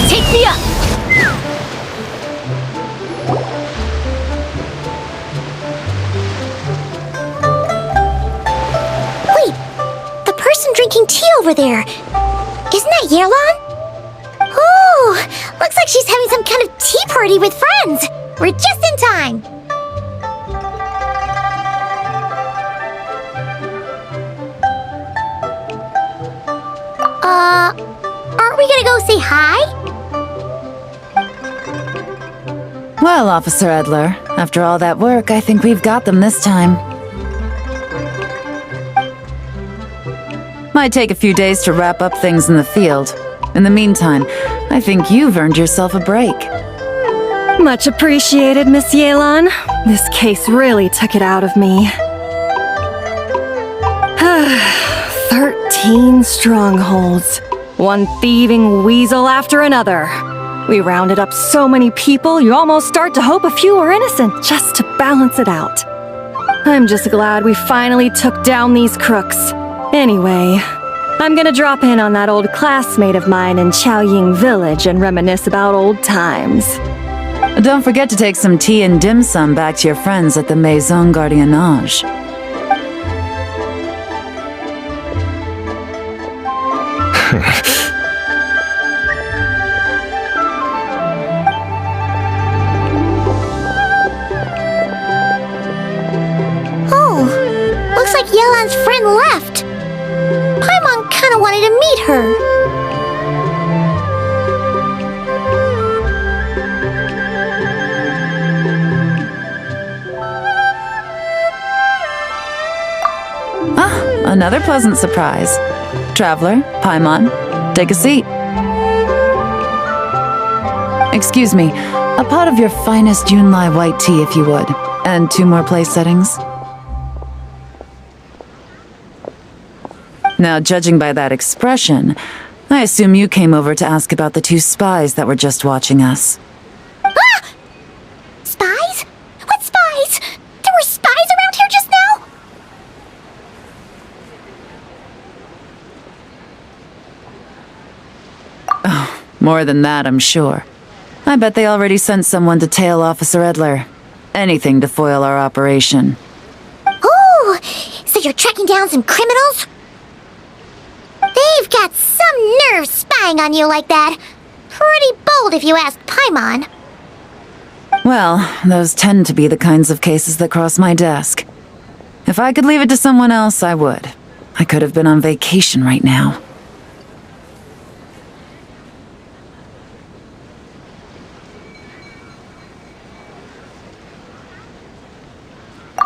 Take me up! Wait, the person drinking tea over there. Isn't that Yelan? Oh, looks like she's having some kind of tea party with friends. We're just in time. Aren't we gonna go say hi? Well, Officer Edler, after all that work, I think we've got them this time. Might take a few days to wrap up things in the field. In the meantime, I think you've earned yourself a break. Much appreciated, Miss Yelan. This case really took it out of me. 13 strongholds. One thieving weasel after another. We rounded up so many people, you almost start to hope a few were innocent, just to balance it out. I'm just glad we finally took down these crooks. Anyway, I'm gonna drop in on that old classmate of mine in Chaoying Village and reminisce about old times. Don't forget to take some tea and dim sum back to your friends at the Maison Gardiennage. Looks like Yelan's friend left. Paimon kinda wanted to meet her. Ah, another pleasant surprise. Traveler, Paimon, take a seat. Excuse me, a pot of your finest Yunlai white tea if you would, and 2 more place settings. Now, judging by that expression, I assume you came over to ask about the 2 spies that were just watching us. Ah! Spies? What spies? There were spies around here just now? Oh, more than that, I'm sure. I bet they already sent someone to tail Officer Edler. Anything to foil our operation. Oh, so you're tracking down some criminals? They've got some nerve spying on you like that. Pretty bold if you ask Paimon. Well, those tend to be the kinds of cases that cross my desk. If I could leave it to someone else, I would. I could have been on vacation right now.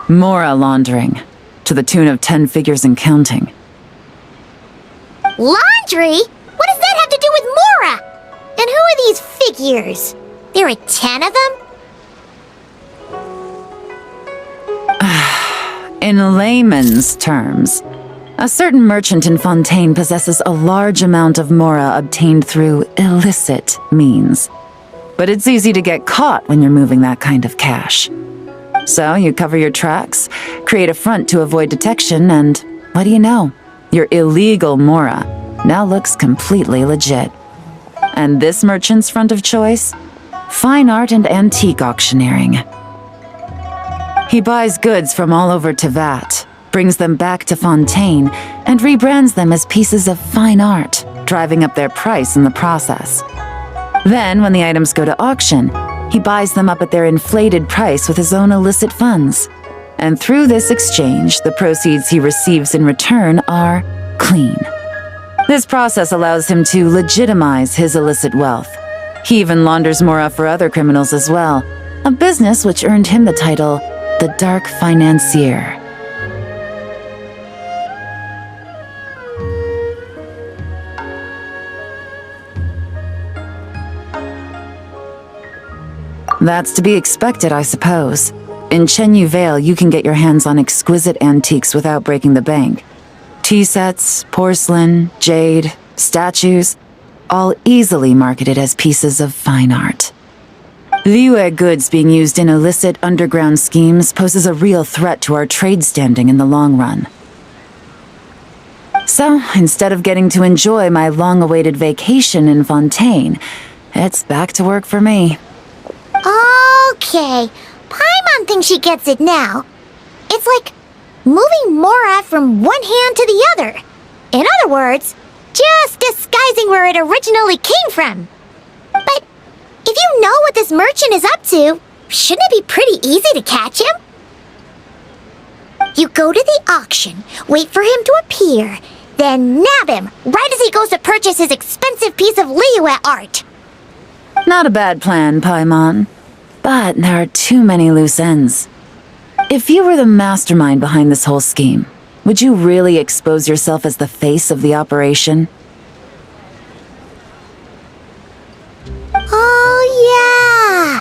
Mora laundering, to the tune of 10 figures and counting. Laundry? What does that have to do with Mora? And who are these figures? There are 10 of them? In layman's terms, a certain merchant in Fontaine possesses a large amount of Mora obtained through illicit means. But it's easy to get caught when you're moving that kind of cash. So you cover your tracks, create a front to avoid detection, and what do you know? Your illegal Mora now looks completely legit. And this merchant's front of choice? Fine art and antique auctioneering. He buys goods from all over Tevat, brings them back to Fontaine, and rebrands them as pieces of fine art, driving up their price in the process. Then, when the items go to auction, he buys them up at their inflated price with his own illicit funds. And through this exchange, the proceeds he receives in return are clean. This process allows him to legitimize his illicit wealth. He even launders Mora for other criminals as well, a business which earned him the title, the Dark Financier. That's to be expected, I suppose. In Chenyu Vale, you can get your hands on exquisite antiques without breaking the bank. Tea sets, porcelain, jade, statues, all easily marketed as pieces of fine art. Liyue goods being used in illicit underground schemes poses a real threat to our trade standing in the long run. So, instead of getting to enjoy my long-awaited vacation in Fontaine, it's back to work for me. Okay, Paimon thinks she gets it now. It's like moving Mora from one hand to the other. In other words, just disguising where it originally came from. But if you know what this merchant is up to, shouldn't it be pretty easy to catch him? You go to the auction, wait for him to appear, then nab him right as he goes to purchase his expensive piece of Liyue art. Not a bad plan, Paimon. But there are too many loose ends. If you were the mastermind behind this whole scheme, would you really expose yourself as the face of the operation? Oh, yeah!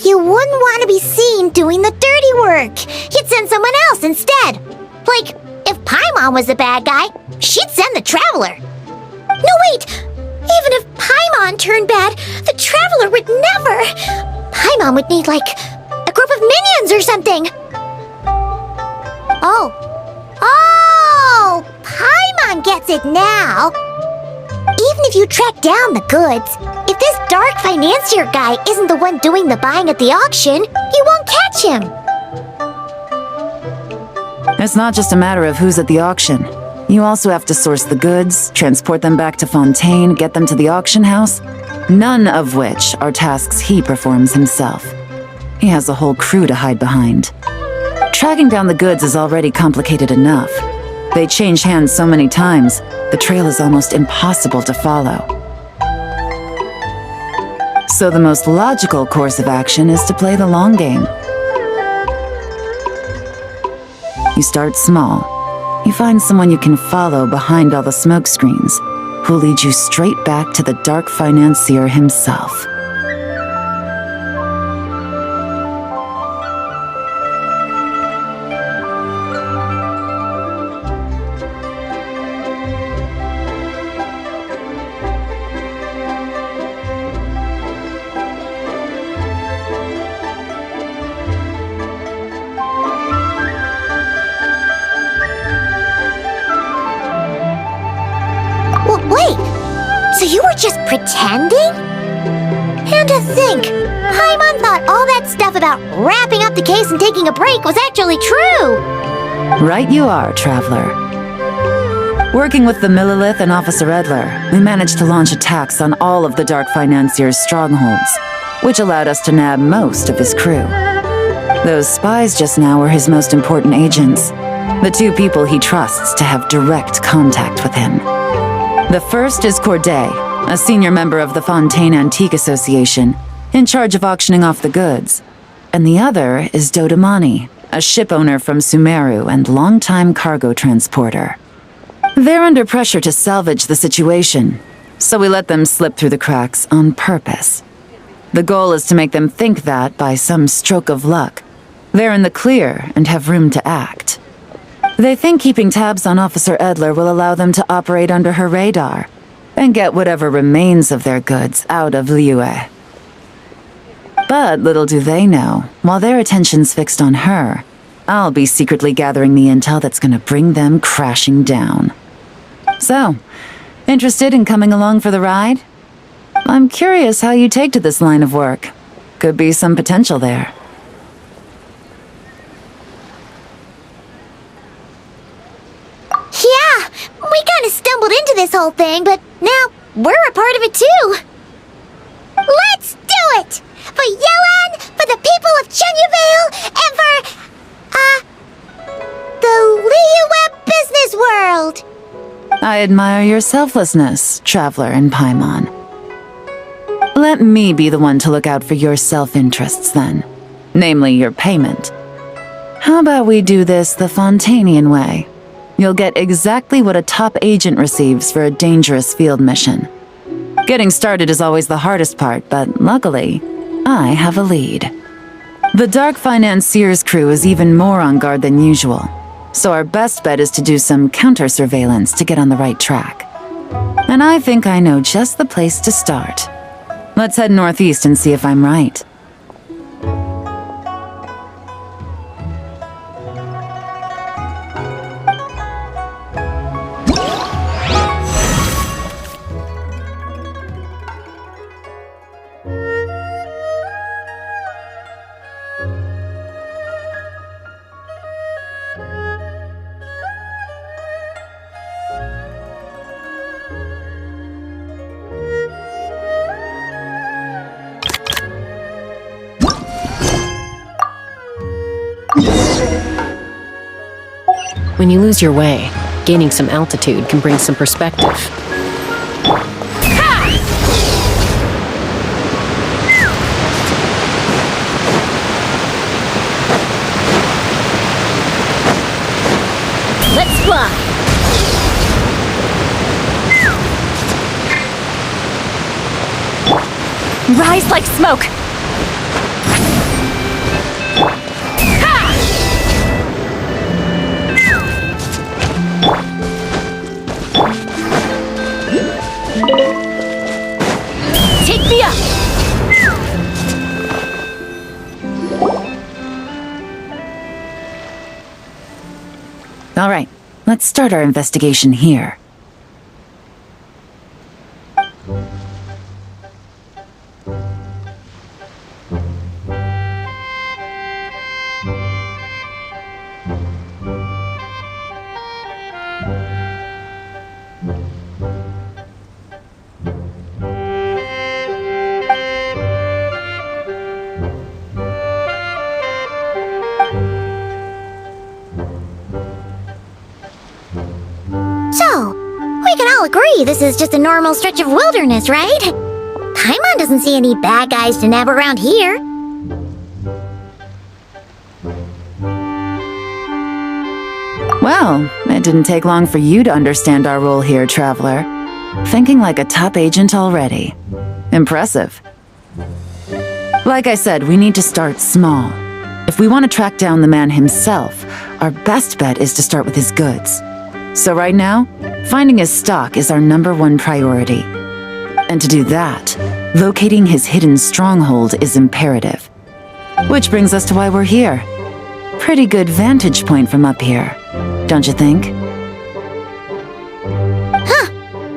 You wouldn't want to be seen doing the dirty work. You'd send someone else instead. Like, if Paimon was the bad guy, she'd send the Traveler. No, wait! Even if Paimon turned bad, the Traveler would never... Paimon would need, like, a group of minions or something. Oh, Paimon gets it now. Even if you track down the goods, if this dark financier guy isn't the one doing the buying at the auction, you won't catch him. It's not just a matter of who's at the auction. You also have to source the goods, transport them back to Fontaine, get them to the auction house, none of which are tasks he performs himself. He has a whole crew to hide behind. Tracking down the goods is already complicated enough. They change hands so many times, the trail is almost impossible to follow. So the most logical course of action is to play the long game. You start small. You find someone you can follow behind all the smoke screens, who'll lead you straight back to the dark financier himself. Wait, so you were just pretending? And to think, Paimon thought all that stuff about wrapping up the case and taking a break was actually true. Right you are, Traveler. Working with the Millilith and Officer Edler, we managed to launch attacks on all of the Dark Financier's strongholds, which allowed us to nab most of his crew. Those spies just now were his most important agents, the two people he trusts to have direct contact with him. The first is Corday, a senior member of the Fontaine Antique Association, in charge of auctioning off the goods. And the other is Dodamani, a ship owner from Sumeru and longtime cargo transporter. They're under pressure to salvage the situation, so we let them slip through the cracks on purpose. The goal is to make them think that, by some stroke of luck, they're in the clear and have room to act. They think keeping tabs on Officer Edler will allow them to operate under her radar and get whatever remains of their goods out of Liyue. But little do they know, while their attention's fixed on her, I'll be secretly gathering the intel that's gonna bring them crashing down. So, interested in coming along for the ride? I'm curious how you take to this line of work. Could be some potential there. Yeah, we kind of stumbled into this whole thing, but now we're a part of it too. Let's do it! For Yelan, for the people of Chunyavale, and for, the Liyue business world! I admire your selflessness, Traveler and Paimon. Let me be the one to look out for your self-interests then, namely your payment. How about we do this the Fontainian way? You'll get exactly what a top agent receives for a dangerous field mission. Getting started is always the hardest part, but luckily, I have a lead. The Dark Financier's crew is even more on guard than usual, so our best bet is to do some counter-surveillance to get on the right track. And I think I know just the place to start. Let's head northeast and see if I'm right. When you lose your way, gaining some altitude can bring some perspective. Let's fly! Rise like smoke! Take me up! All right, let's start our investigation here. So, we can all agree this is just a normal stretch of wilderness, right? Paimon doesn't see any bad guys to nab around here. Well, it didn't take long for you to understand our role here, Traveler. Thinking like a top agent already. Impressive. Like I said, we need to start small. If we want to track down the man himself, our best bet is to start with his goods. So right now, finding his stock is our #1 priority. And to do that, locating his hidden stronghold is imperative. Which brings us to why we're here. Pretty good vantage point from up here, don't you think?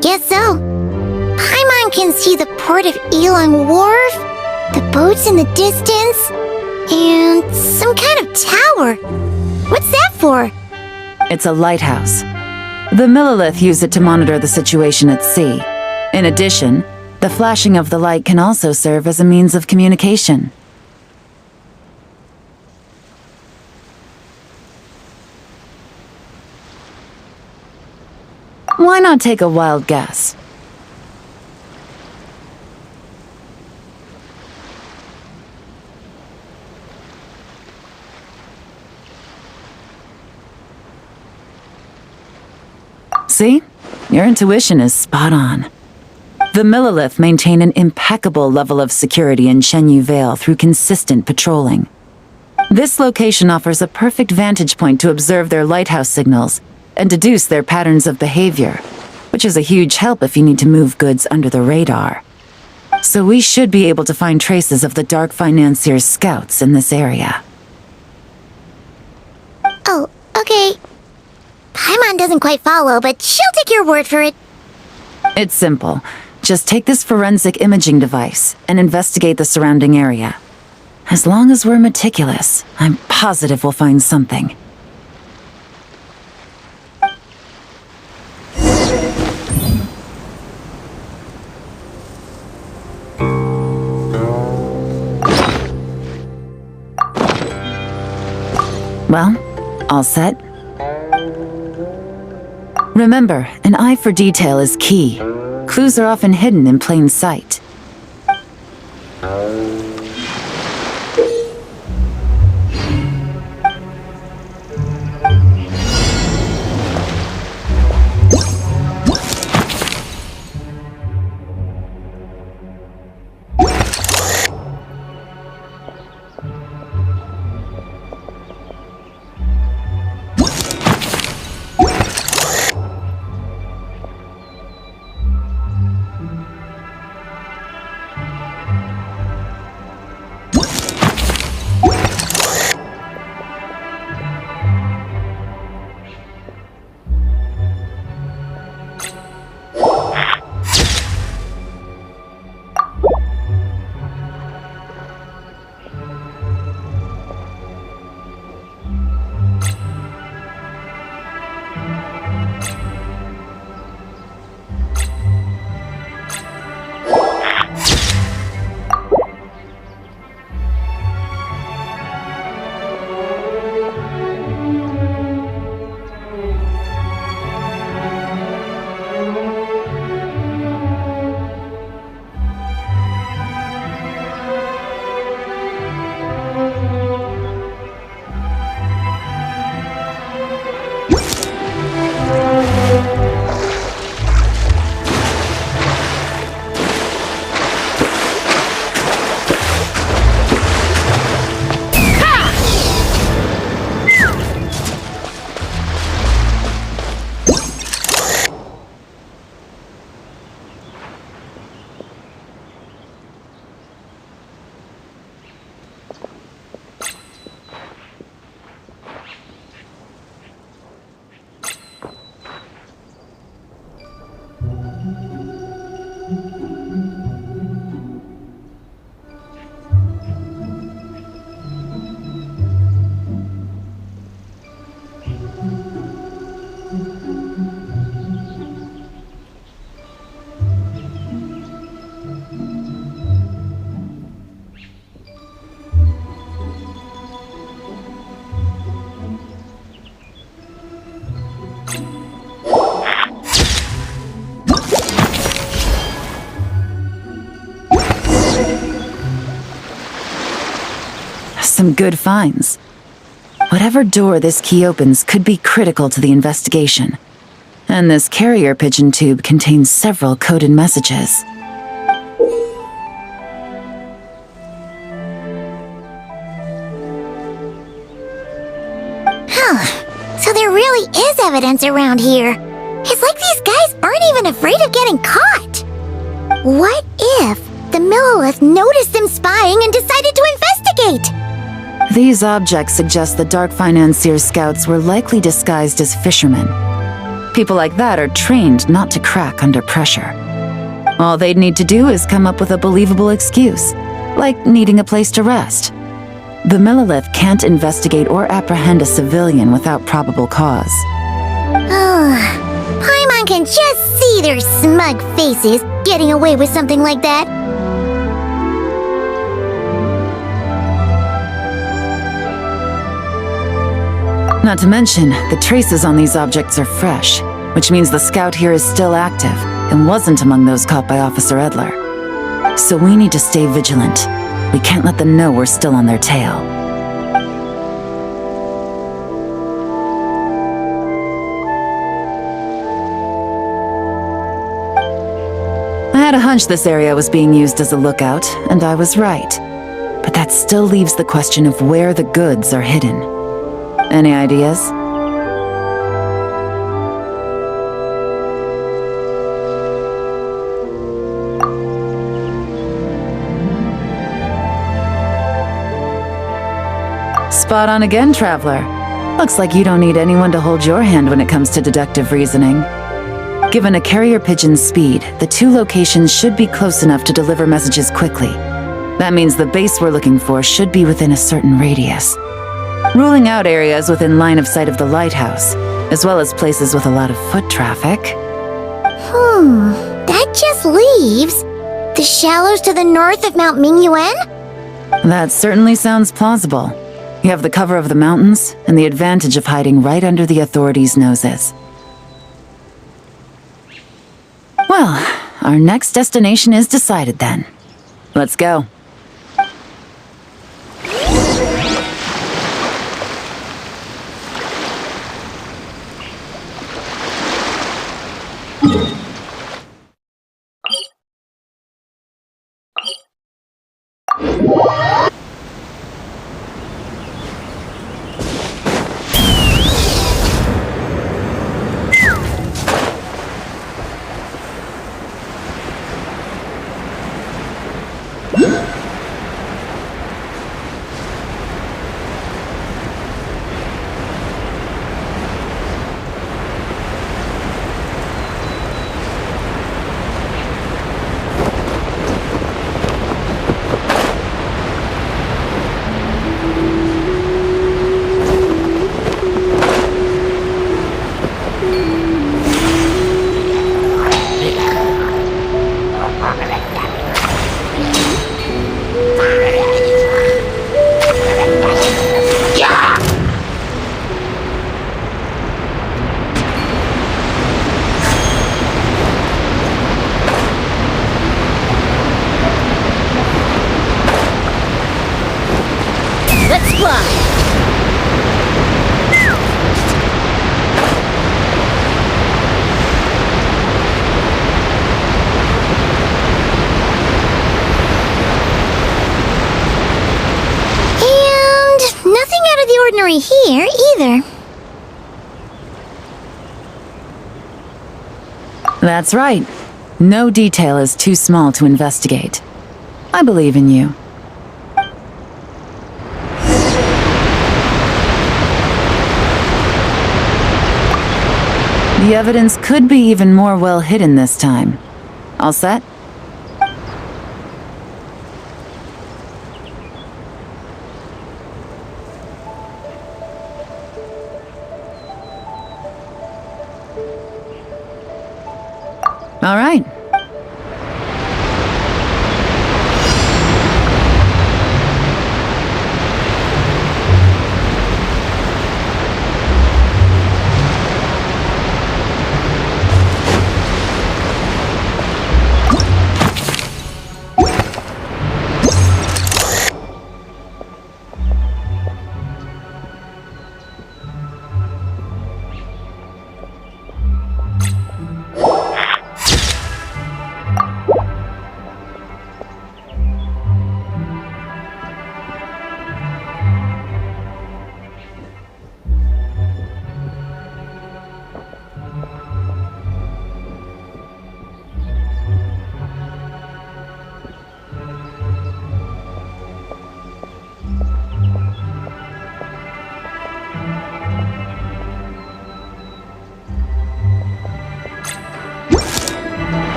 Guess so. Paimon can see the port of Elang Wharf, the boats in the distance, and some kind of tower. What's that for? It's a lighthouse. The Millilith use it to monitor the situation at sea. In addition, the flashing of the light can also serve as a means of communication. Why not take a wild guess? See? Your intuition is spot on. The Millilith maintain an impeccable level of security in Shenyu Vale through consistent patrolling. This location offers a perfect vantage point to observe their lighthouse signals and deduce their patterns of behavior, which is a huge help if you need to move goods under the radar. So we should be able to find traces of the Dark Financier's scouts in this area. Oh, okay. Paimon doesn't quite follow, but she'll take your word for it. It's simple. Just take this forensic imaging device and investigate the surrounding area. As long as we're meticulous, I'm positive we'll find something. Well, all set? Remember, an eye for detail is key. Clues are often hidden in plain sight. some good finds. Whatever door this key opens could be critical to the investigation. And this carrier pigeon tube contains several coded messages. So there really is evidence around here. It's like these guys aren't even afraid of getting caught. What if the Millilith noticed them spying and decided to investigate? These objects suggest the Dark Financier's scouts were likely disguised as fishermen. People like that are trained not to crack under pressure. All they'd need to do is come up with a believable excuse, like needing a place to rest. The Millilith can't investigate or apprehend a civilian without probable cause. Paimon can just see their smug faces getting away with something like that. Not to mention, the traces on these objects are fresh, which means the scout here is still active and wasn't among those caught by Officer Edler. So we need to stay vigilant. We can't let them know we're still on their tail. I had a hunch this area was being used as a lookout, and I was right. But that still leaves the question of where the goods are hidden. Any ideas? Spot on again, Traveler. Looks like you don't need anyone to hold your hand when it comes to deductive reasoning. Given a carrier pigeon's speed, the two locations should be close enough to deliver messages quickly. That means the base we're looking for should be within a certain radius. Ruling out areas within line of sight of the lighthouse, as well as places with a lot of foot traffic. That just leaves the shallows to the north of Mount Mingyuan? That certainly sounds plausible. You have the cover of the mountains, and the advantage of hiding right under the authorities' noses. Well, our next destination is decided then. Let's go. Let's fly! And nothing out of the ordinary here, either. That's right. No detail is too small to investigate. I believe in you. The evidence could be even more well hidden this time. All set? All right.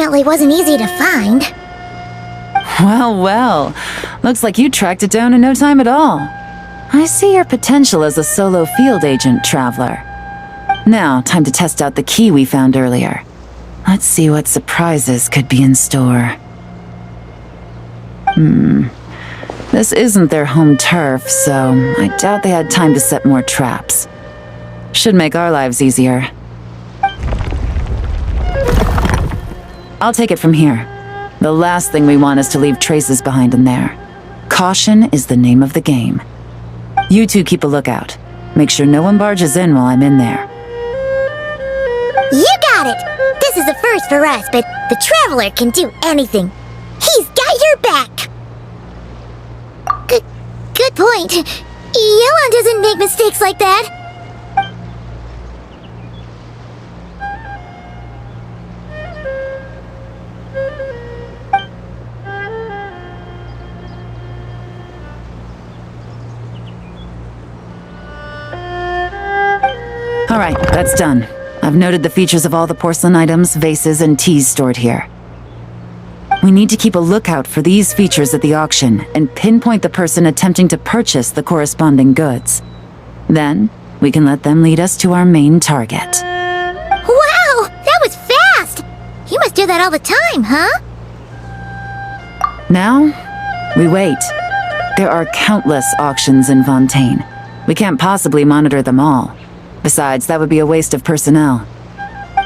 definitely wasn't easy to find. Well, well. Looks like you tracked it down in no time at all. I see your potential as a solo field agent, Traveler. Now, time to test out the key we found earlier. Let's see what surprises could be in store. This isn't their home turf, so I doubt they had time to set more traps. Should make our lives easier. I'll take it from here. The last thing we want is to leave traces behind in there. Caution is the name of the game. You two keep a lookout. Make sure no one barges in while I'm in there. You got it! This is a first for us, but the Traveler can do anything. He's got your back! Good point. Yelan doesn't make mistakes like that. Alright, that's done. I've noted the features of all the porcelain items, vases, and teas stored here. We need to keep a lookout for these features at the auction and pinpoint the person attempting to purchase the corresponding goods. Then, we can let them lead us to our main target. Wow! That was fast! You must do that all the time, huh? Now, we wait. There are countless auctions in Fontaine. We can't possibly monitor them all. Besides, that would be a waste of personnel.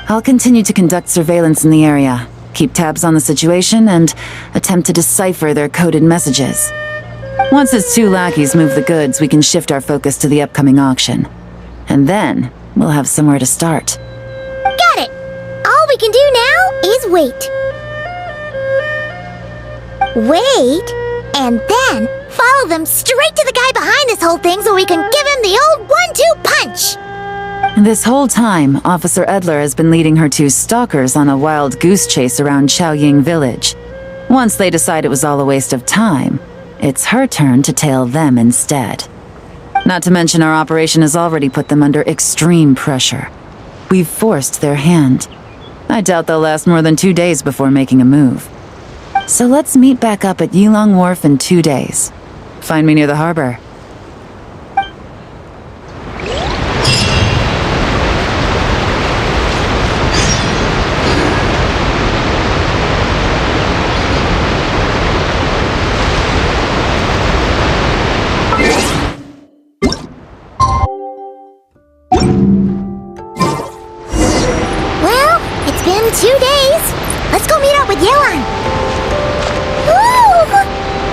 I'll continue to conduct surveillance in the area, keep tabs on the situation, and attempt to decipher their coded messages. Once his two lackeys move the goods, we can shift our focus to the upcoming auction. And then, we'll have somewhere to start. Got it! All we can do now is wait. Wait, and then follow them straight to the guy behind this whole thing so we can give him the old 1-2 punch! This whole time, Officer Edler has been leading her two stalkers on a wild goose chase around Chaoying Village. Once they decide it was all a waste of time, it's her turn to tail them instead. Not to mention our operation has already put them under extreme pressure. We've forced their hand. I doubt they'll last more than 2 days before making a move. So let's meet back up at Yilong Wharf in 2 days. Find me near the harbor. Well, it's been 2 days. Let's go meet up with Yelan. Ooh!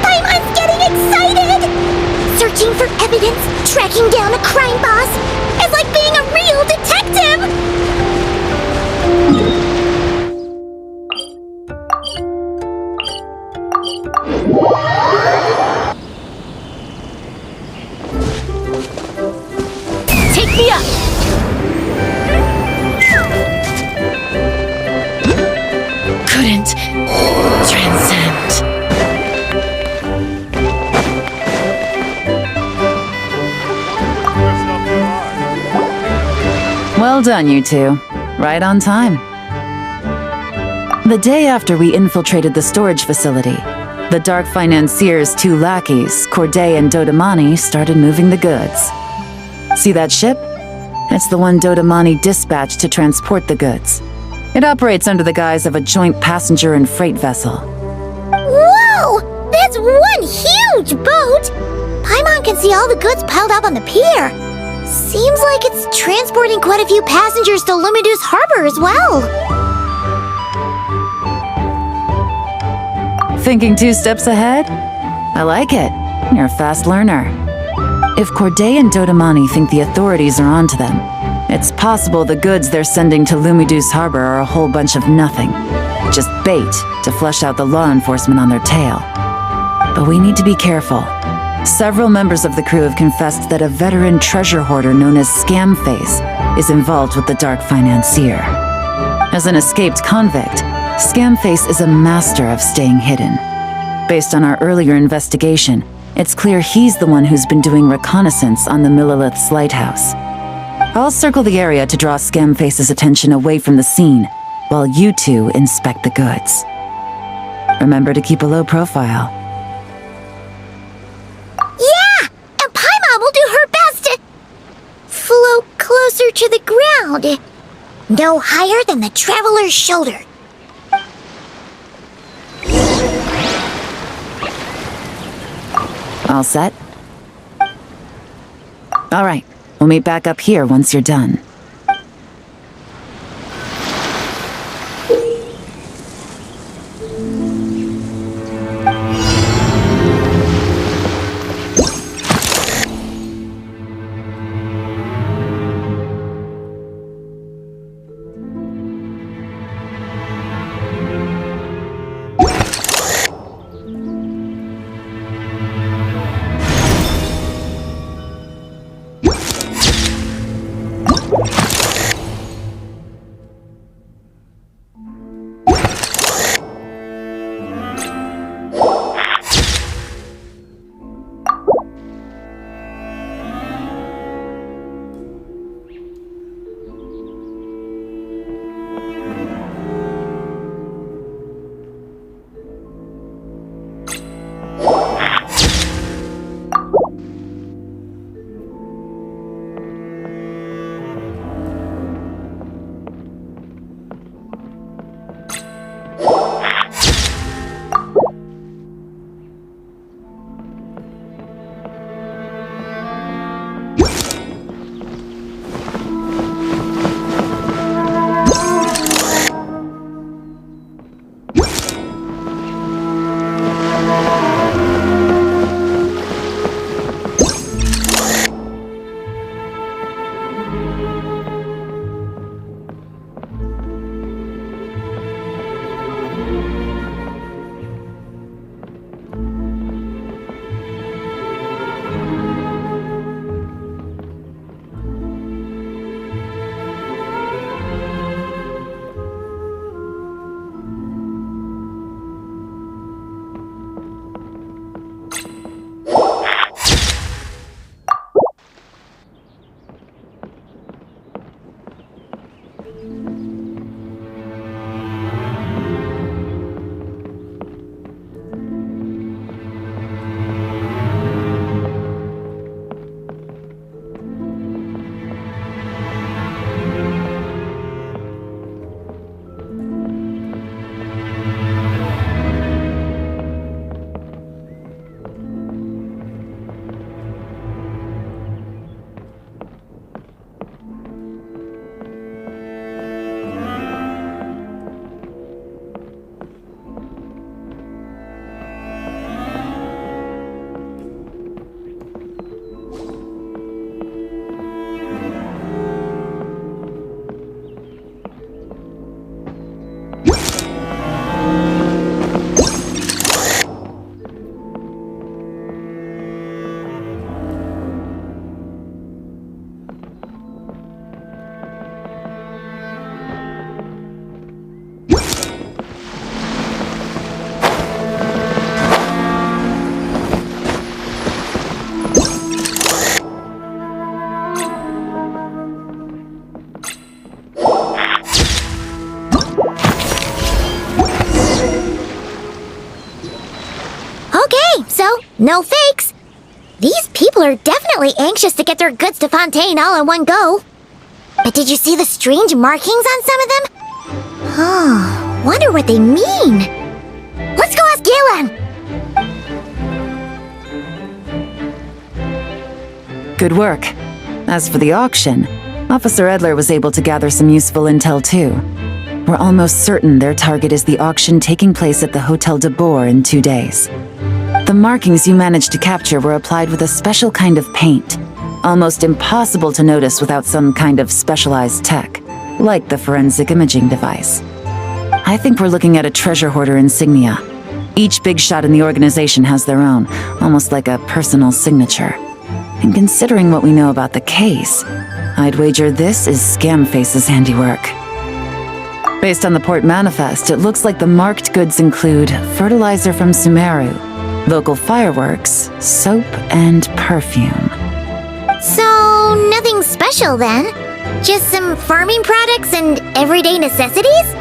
Paimon's getting excited! Searching for evidence, tracking down a crime boss. It's like being a real detective! Take me up! Couldn't transcend. Well done, you two. Right on time. The day after we infiltrated the storage facility, the Dark Financier's two lackeys, Corday and Dodamani, started moving the goods. See that ship? It's the one Dodamani dispatched to transport the goods. It operates under the guise of a joint passenger and freight vessel. Whoa! That's one huge boat! Paimon can see all the goods piled up on the pier. Seems like it's transporting quite a few passengers to Lumidu's harbor as well. Thinking 2 steps ahead? I like it. You're a fast learner. If Corday and Dodamani think the authorities are onto them, it's possible the goods they're sending to Lumidu's harbor are a whole bunch of nothing. Just bait to flush out the law enforcement on their tail. But we need to be careful. Several members of the crew have confessed that a veteran treasure hoarder known as Scamface is involved with the Dark Financier. As an escaped convict, Scamface is a master of staying hidden. Based on our earlier investigation, it's clear he's the one who's been doing reconnaissance on the Millilith's lighthouse. I'll circle the area to draw Scamface's attention away from the scene, while you two inspect the goods. Remember to keep a low profile. Yeah! And Paimon will do her best to float closer to the ground. No higher than the traveler's shoulder. All set? All right, we'll meet back up here once you're done. No fakes! These people are definitely anxious to get their goods to Fontaine all in one go. But did you see the strange markings on some of them? Oh, wonder what they mean. Let's go ask Galen! Good work. As for the auction, Officer Edler was able to gather some useful intel too. We're almost certain their target is the auction taking place at the Hotel de Boer in 2 days. The markings you managed to capture were applied with a special kind of paint, almost impossible to notice without some kind of specialized tech, like the forensic imaging device. I think we're looking at a treasure hoarder insignia. Each big shot in the organization has their own, almost like a personal signature. And considering what we know about the case, I'd wager this is Scamface's handiwork. Based on the port manifest, it looks like the marked goods include fertilizer from Sumeru, local fireworks, soap, and perfume. So, nothing special then? Just some farming products and everyday necessities?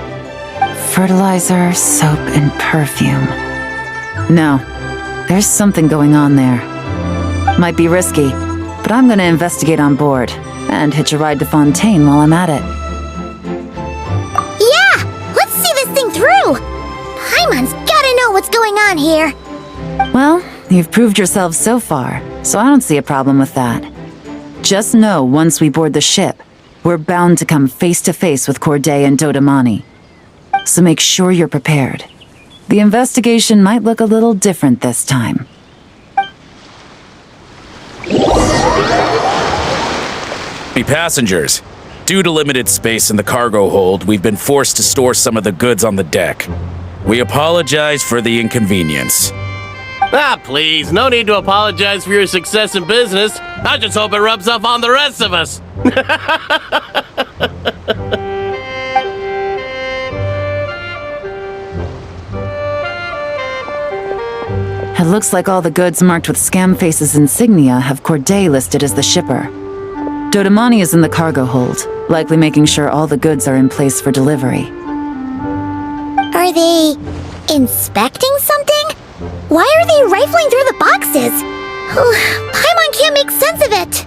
fertilizer, soap, and perfume. No, there's something going on there. Might be risky, but I'm gonna investigate on board and hitch a ride to Fontaine while I'm at it. Yeah! Let's see this thing through! Paimon's gotta know what's going on here. Well, you've proved yourself so far, so I don't see a problem with that. Just know once we board the ship, we're bound to come face to face with Corday and Dodamani. So make sure you're prepared. The investigation might look a little different this time. Hey, passengers. Due to limited space in the cargo hold, we've been forced to store some of the goods on the deck. We apologize for the inconvenience. Ah, please, no need to apologize for your success in business. I just hope it rubs off on the rest of us. It looks like all the goods marked with Scamface's insignia have Corday listed as the shipper. Dodamani is in the cargo hold, likely making sure all the goods are in place for delivery. Are they inspecting something? Why are they rifling through the boxes? Paimon can't make sense of it.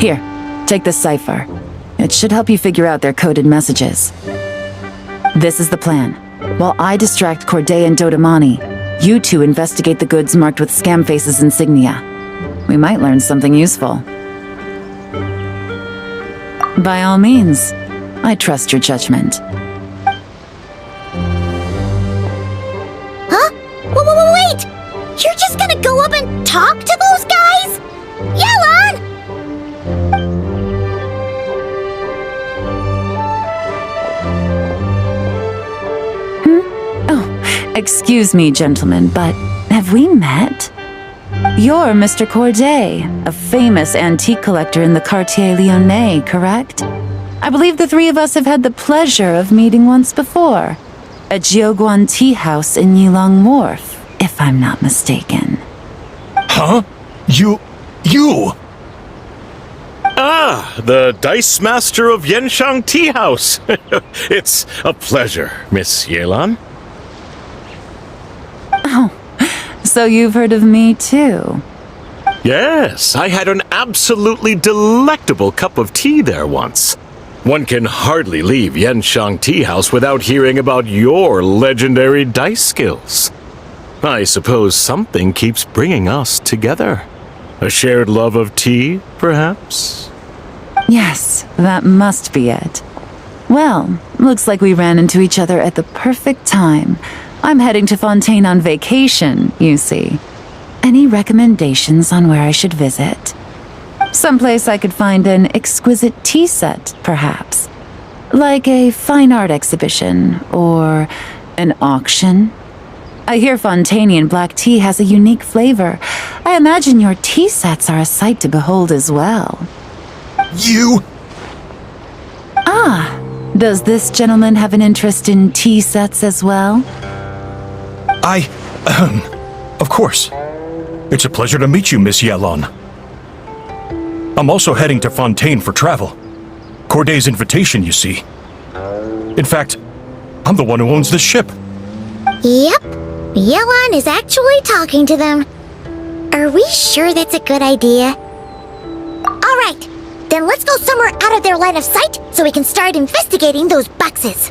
Here, take this cipher. It should help you figure out their coded messages. This is the plan. While I distract Corday and Dodamani, you two investigate the goods marked with Scamface's insignia. We might learn something useful. By all means, I trust your judgment. Huh? Wait! You're just gonna go up and talk to those guys? Yelan! Excuse me, gentlemen, but have we met? You're Mr. Corday, a famous antique collector in the Quartier Lyonnais, correct? I believe the three of us have had the pleasure of meeting once before. At Jiuguan Tea House in Yilong Wharf, if I'm not mistaken. Huh? You... Ah, the Dice Master of Yenshang Tea House. It's a pleasure, Miss Yelan. So you've heard of me too? Yes, I had an absolutely delectable cup of tea there once. One can hardly leave Yenshang Tea House without hearing about your legendary dice skills. I suppose something keeps bringing us together. A shared love of tea, perhaps? Yes, that must be it. Well, looks like we ran into each other at the perfect time. I'm heading to Fontaine on vacation, you see. Any recommendations on where I should visit? Someplace I could find an exquisite tea set, perhaps. Like a fine art exhibition, or an auction. I hear Fontainian black tea has a unique flavor. I imagine your tea sets are a sight to behold as well. You... Ah, does this gentleman have an interest in tea sets as well? Of course. It's a pleasure to meet you, Miss Yelan. I'm also heading to Fontaine for travel. Corday's invitation, you see. In fact, I'm the one who owns the ship. Yep. Yelan is actually talking to them. Are we sure that's a good idea? Alright, then let's go somewhere out of their line of sight so we can start investigating those boxes.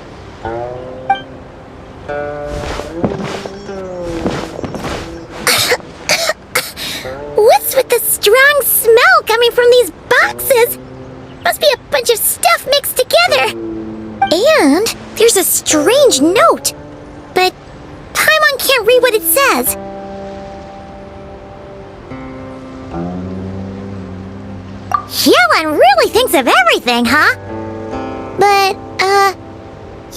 What's with the strong smell coming from these boxes? Must be a bunch of stuff mixed together. And there's a strange note. But Paimon can't read what it says. Yelan really thinks of everything, huh? But,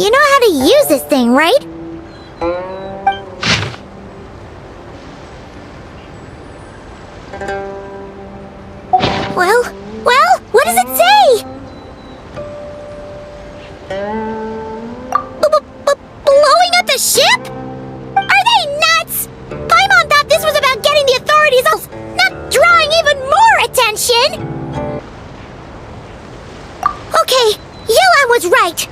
you know how to use this thing, right? Well, what does it say? Blowing up the ship? Are they nuts? Paimon thought this was about getting the authorities out, not drawing even more attention. Okay, Yelan was right.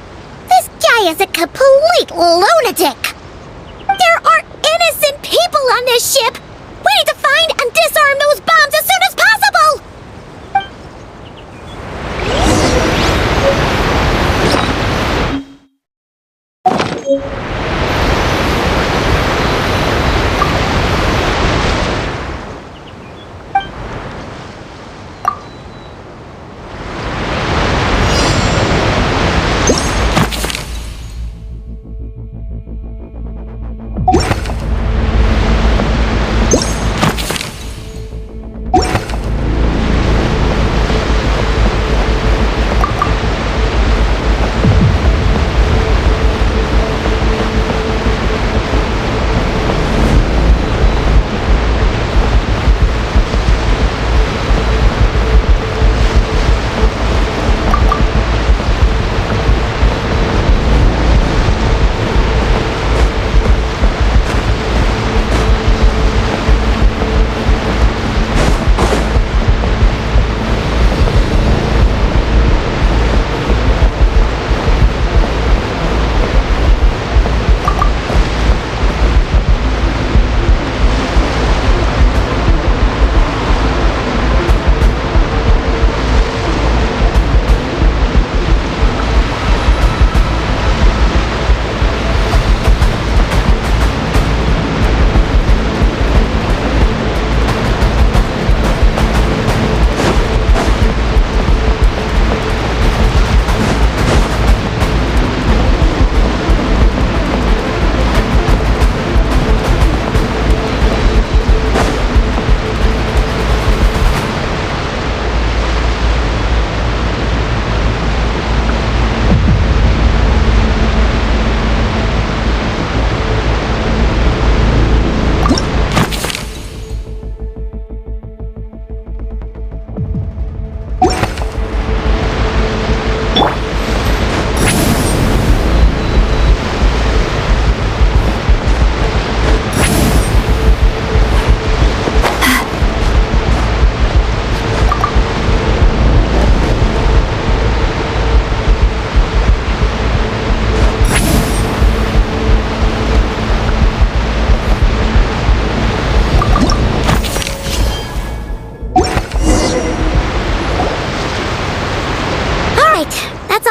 This guy guy is a complete lunatic. There are innocent people on this ship. We need to find and disarm those bombs as soon as possible.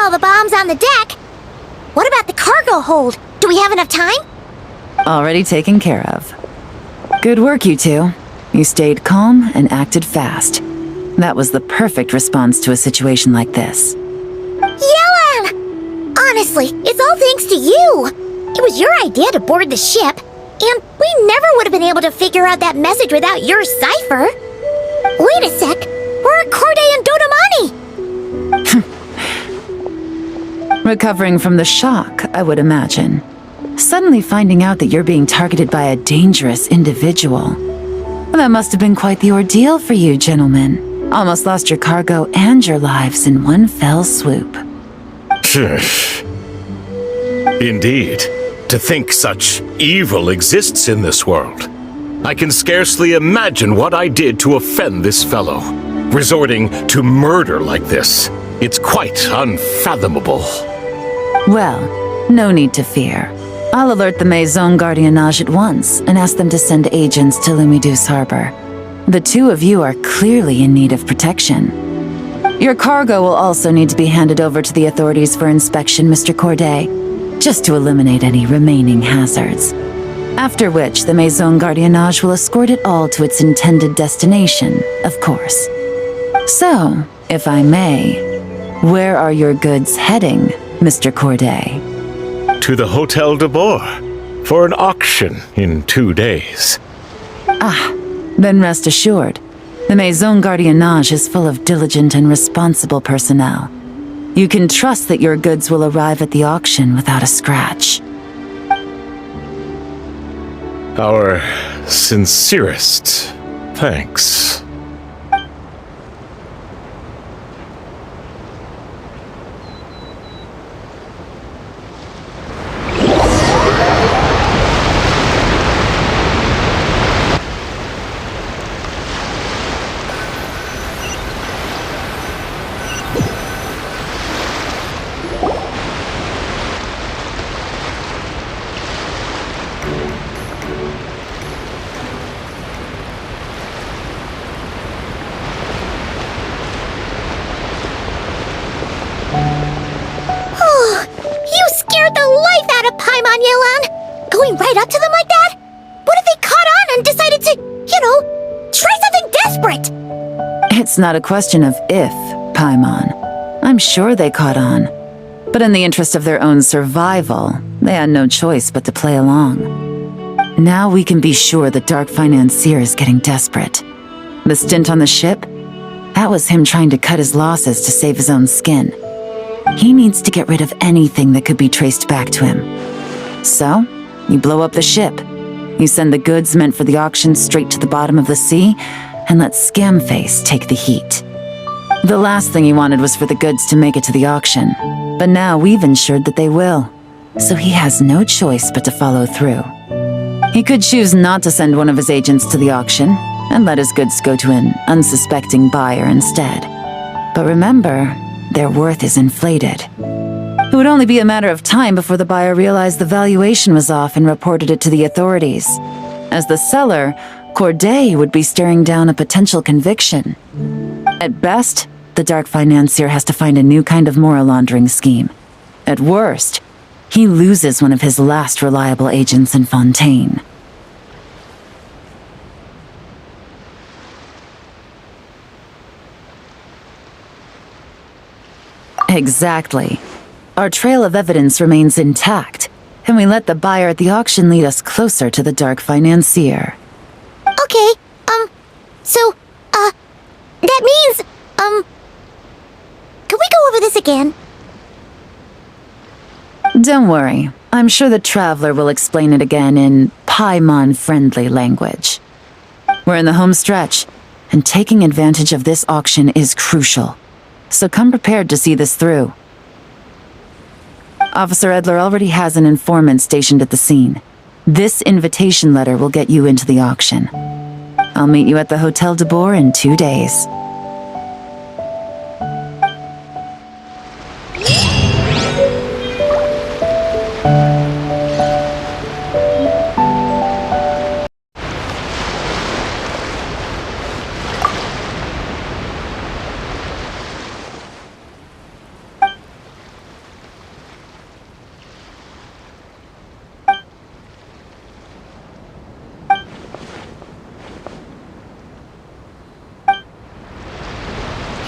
All the bombs on the deck. What about the cargo hold? Do we have enough time? Already taken care of. Good work, you two. You stayed calm and acted fast. That was the perfect response to a situation like this. Yelan! Honestly, it's all thanks to you. It was your idea to board the ship, and we never would have been able to figure out that message without your cipher. Wait a sec. Where are Corday and Dodomani? Recovering from the shock, I would imagine. Suddenly finding out that you're being targeted by a dangerous individual. That must have been quite the ordeal for you, gentlemen. Almost lost your cargo and your lives in one fell swoop. Indeed. To think such evil exists in this world. I can scarcely imagine what I did to offend this fellow. Resorting to murder like this. It's quite unfathomable. Well, no need to fear. I'll alert the Maison Gardiennage at once and ask them to send agents to Lumiduce Harbor. The two of you are clearly in need of protection. Your cargo will also need to be handed over to the authorities for inspection, Mr. Corday, just to eliminate any remaining hazards. After which, the Maison Gardiennage will escort it all to its intended destination, of course. So, if I may, where are your goods heading, Mr. Corday? To the Hotel de Boer for an auction in 2 days. Then rest assured, the Maison Gardiennage is full of diligent and responsible personnel. You can trust that your goods will arrive at the auction without a scratch. Our sincerest thanks. Going right up to them like that? What if they caught on and decided to, try something desperate? It's not a question of if, Paimon. I'm sure they caught on. But in the interest of their own survival, they had no choice but to play along. Now we can be sure the Dark Financier is getting desperate. The stint on the ship? That was him trying to cut his losses to save his own skin. He needs to get rid of anything that could be traced back to him. So, you blow up the ship. You send the goods meant for the auction straight to the bottom of the sea, and let Scamface take the heat. The last thing he wanted was for the goods to make it to the auction, but now we've ensured that they will, so he has no choice but to follow through. He could choose not to send one of his agents to the auction, and let his goods go to an unsuspecting buyer instead. But remember, their worth is inflated. It would only be a matter of time before the buyer realized the valuation was off and reported it to the authorities. As the seller, Corday would be staring down a potential conviction. At best, the Dark Financier has to find a new kind of moral laundering scheme. At worst, he loses one of his last reliable agents in Fontaine. Exactly. Our trail of evidence remains intact, and we let the buyer at the auction lead us closer to the Dark Financier. Okay, that means, can we go over this again? Don't worry. I'm sure the Traveler will explain it again in Paimon-friendly language. We're in the home stretch, and taking advantage of this auction is crucial. So come prepared to see this through. Officer Edler already has an informant stationed at the scene. This invitation letter will get you into the auction. I'll meet you at the Hotel de Boer in 2 days.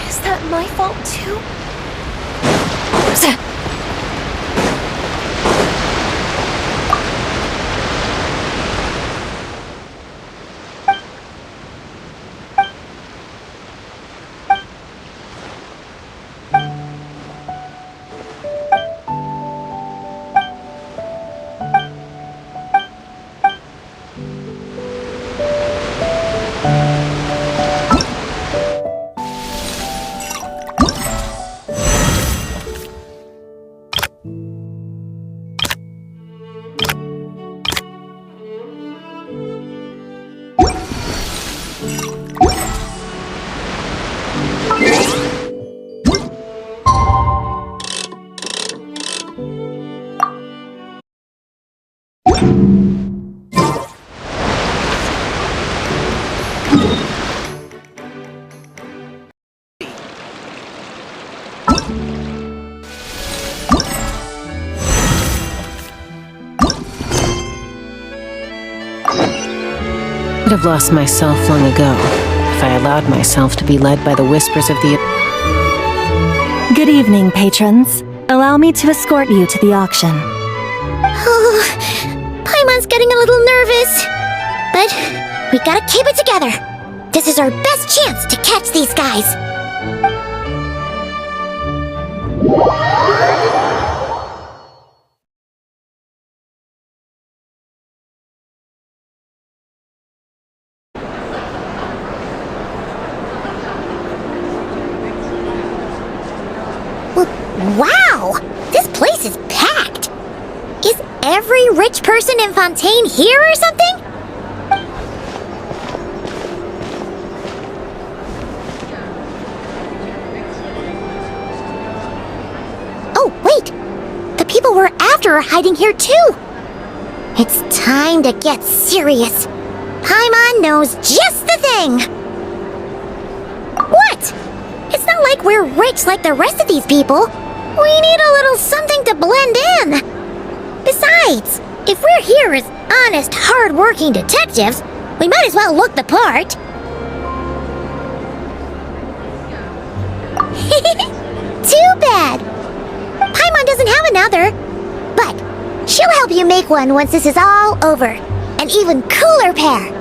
Is that my fault too? I'd have lost myself long ago if I allowed myself to be led by the whispers of the... Good evening, patrons. Allow me to escort you to the auction. Oh, Paimon's getting a little nervous. But we gotta keep it together. This is our best chance to catch these guys. Wow! This place is packed! Is every rich person in Fontaine here or something? Oh, wait! The people we're after are hiding here too! It's time to get serious. Paimon knows just the thing! What? It's not like we're rich like the rest of these people. We need a little something to blend in. Besides, If we're here as honest, hard-working detectives, we might as well look the part. Too bad. Paimon doesn't have another, but she'll help you make one once this is all over. An even cooler pair.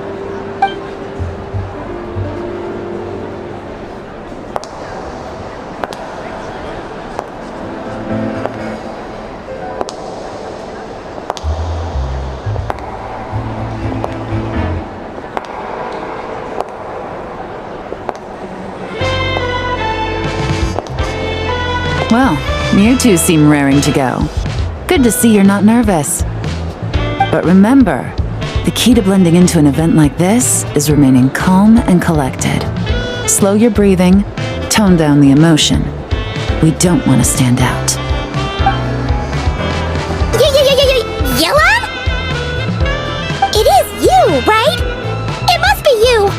Well, you two seem raring to go. Good to see you're not nervous. But remember, the key to blending into an event like this is remaining calm and collected. Slow your breathing, tone down the emotion. We don't want to stand out. Yelan? It is you, right? It must be you.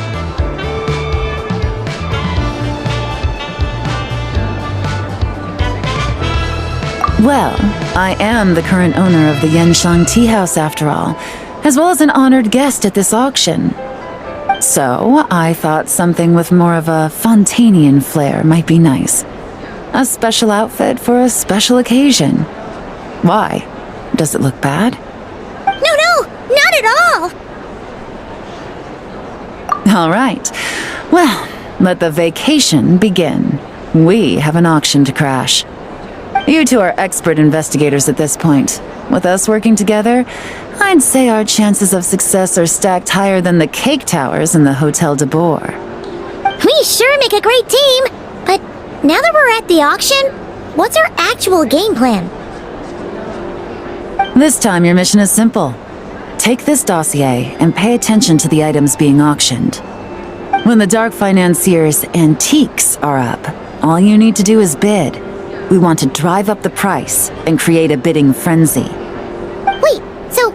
Well, I am the current owner of the GENSHIN tea house after all, as well as an honored guest at this auction. So, I thought something with more of a Fontanian flair might be nice. A special outfit for a special occasion. Why? Does it look bad? No, not at all. All right. Well, let the vacation begin. We have an auction to crash. You two are expert investigators at this point. With us working together, I'd say our chances of success are stacked higher than the cake towers in the Hotel de Boer. We sure make a great team. But now that we're at the auction, what's our actual game plan? This time your mission is simple. Take this dossier and pay attention to the items being auctioned. When the Dark Financier's antiques are up, all you need to do is bid. We want to drive up the price and create a bidding frenzy. Wait, so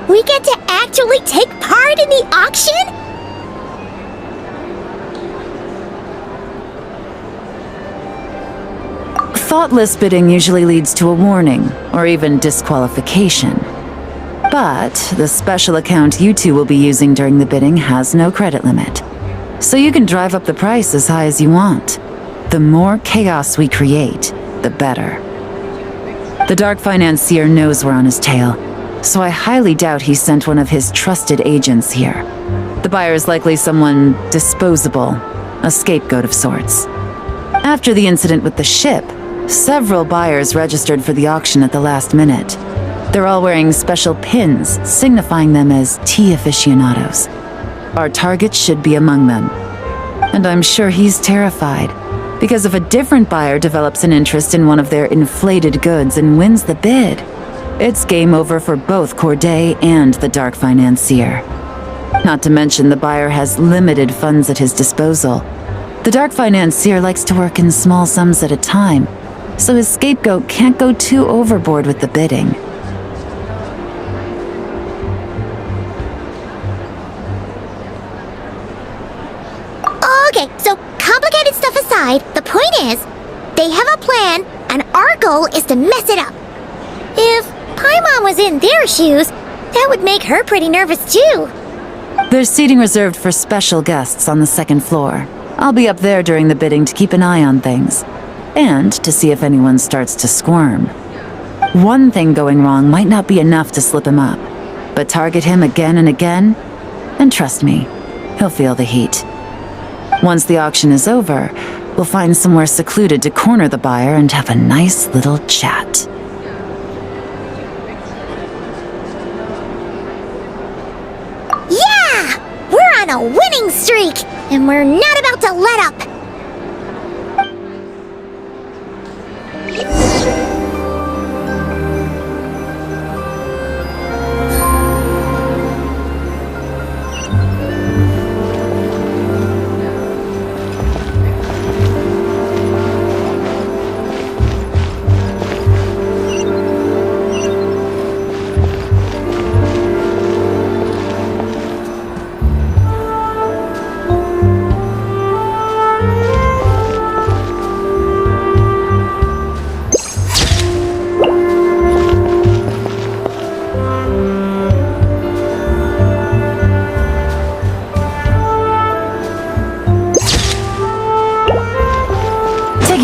we get to actually take part in the auction? Thoughtless bidding usually leads to a warning, or even disqualification. But the special account you two will be using during the bidding has no credit limit. So you can drive up the price as high as you want. The more chaos we create, the better. The Dark Financier knows we're on his tail, so I highly doubt he sent one of his trusted agents here. The buyer is likely someone disposable, a scapegoat of sorts. After the incident with the ship, several buyers registered for the auction at the last minute. They're all wearing special pins, signifying them as tea aficionados. Our target should be among them. And I'm sure he's terrified, because if a different buyer develops an interest in one of their inflated goods and wins the bid, it's game over for both Corday and the Dark Financier. Not to mention the buyer has limited funds at his disposal. The Dark Financier likes to work in small sums at a time, so his scapegoat can't go too overboard with the bidding. Okay, so complicated stuff aside, the point is, they have a plan, and our goal is to mess it up. If Paimon was in their shoes, that would make her pretty nervous too. There's seating reserved for special guests on the second floor. I'll be up there during the bidding to keep an eye on things, and to see if anyone starts to squirm. One thing going wrong might not be enough to slip him up, but target him again and again, and trust me, he'll feel the heat. Once the auction is over, we'll find somewhere secluded to corner the buyer and have a nice little chat. Yeah! We're on a winning streak, and we're not about to let up.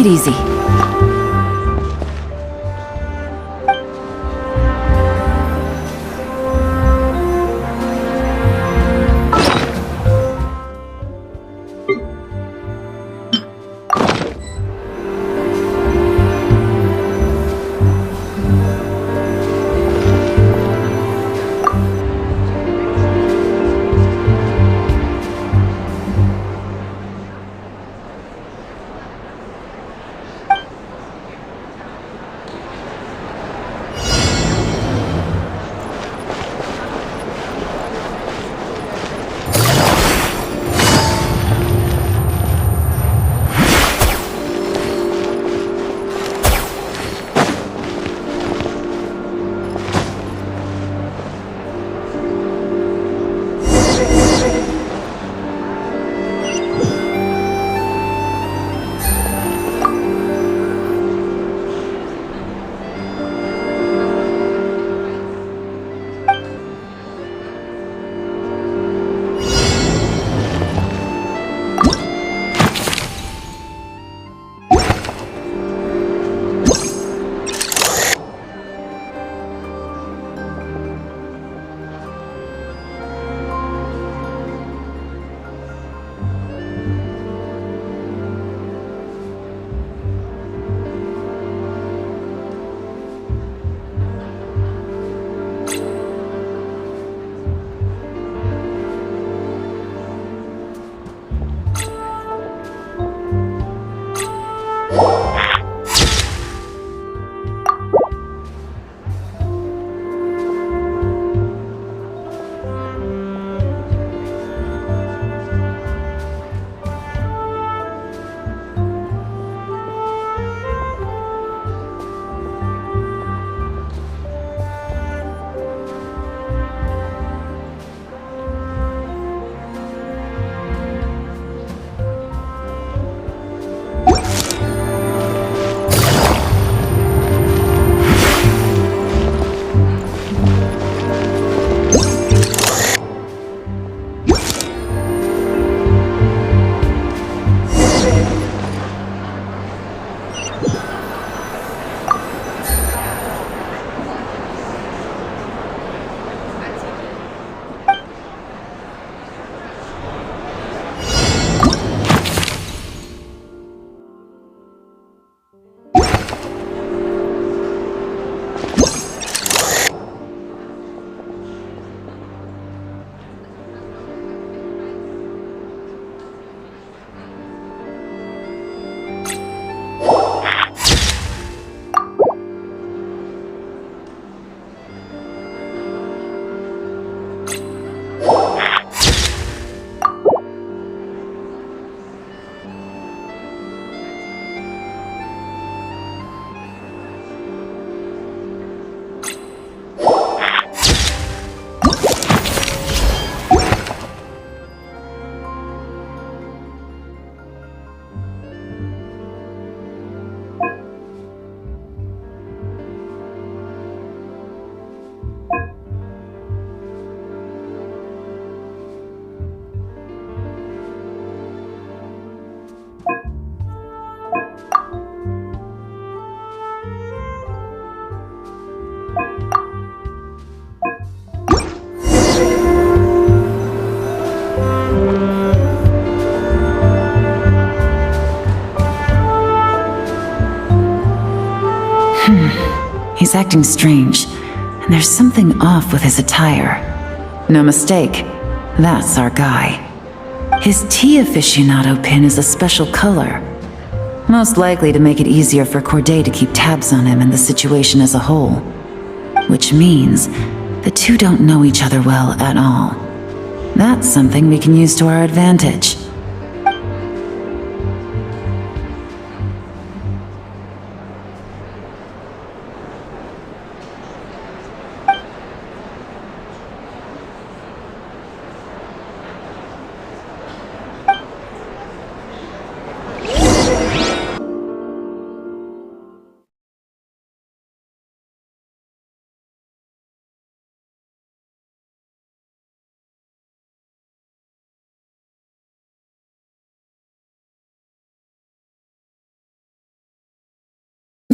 easy. He's acting strange, and there's something off with his attire. No mistake, that's our guy. His tea aficionado pin is a special color, most likely to make it easier for Corday to keep tabs on him and the situation as a whole. Which means the two don't know each other well at all. That's something we can use to our advantage.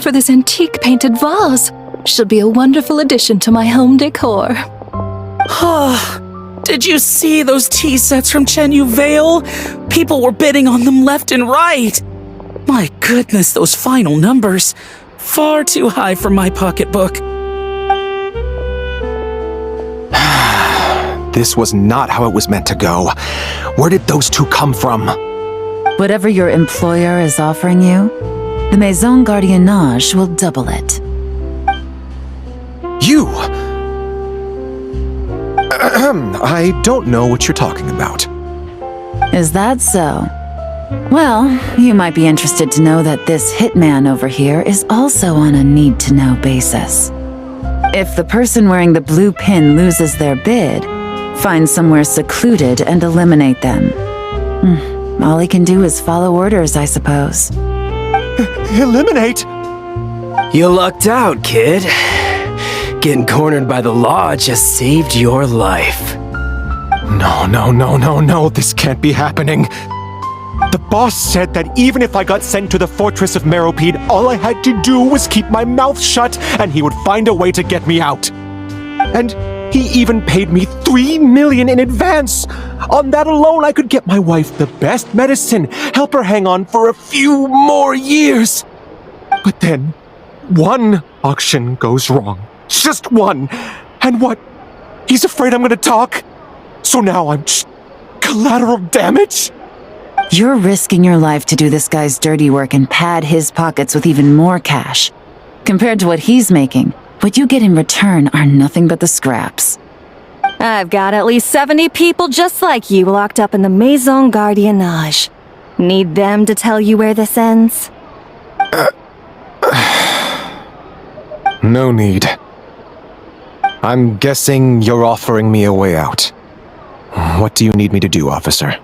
for this antique painted vase. She'll be a wonderful addition to my home decor. Did you see those tea sets from Chenyu Vale? People were bidding on them left and right. My goodness, those final numbers. Far too high for my pocketbook. This was not how it was meant to go. Where did those two come from? Whatever your employer is offering you, the Maison Gardiennage will double it. You! I don't know what you're talking about. Is that so? Well, you might be interested to know that this hitman over here is also on a need-to-know basis. If the person wearing the blue pin loses their bid, find somewhere secluded and eliminate them. All he can do is follow orders, I suppose. Eliminate? You lucked out, kid. Getting cornered by the law just saved your life. No, this can't be happening. The boss said that even if I got sent to the fortress of Meropide, all I had to do was keep my mouth shut and he would find a way to get me out. And he even paid me 3 million in advance. On that alone, I could get my wife the best medicine, help her hang on for a few more years. But then, one auction goes wrong. Just one. And what? He's afraid I'm gonna talk? So now I'm just collateral damage? You're risking your life to do this guy's dirty work and pad his pockets with even more cash. Compared to what he's making, what you get in return are nothing but the scraps. I've got at least 70 people just like you locked up in the Maison Gardiennage. Need them to tell you where this ends? No need. I'm guessing you're offering me a way out. What do you need me to do, officer?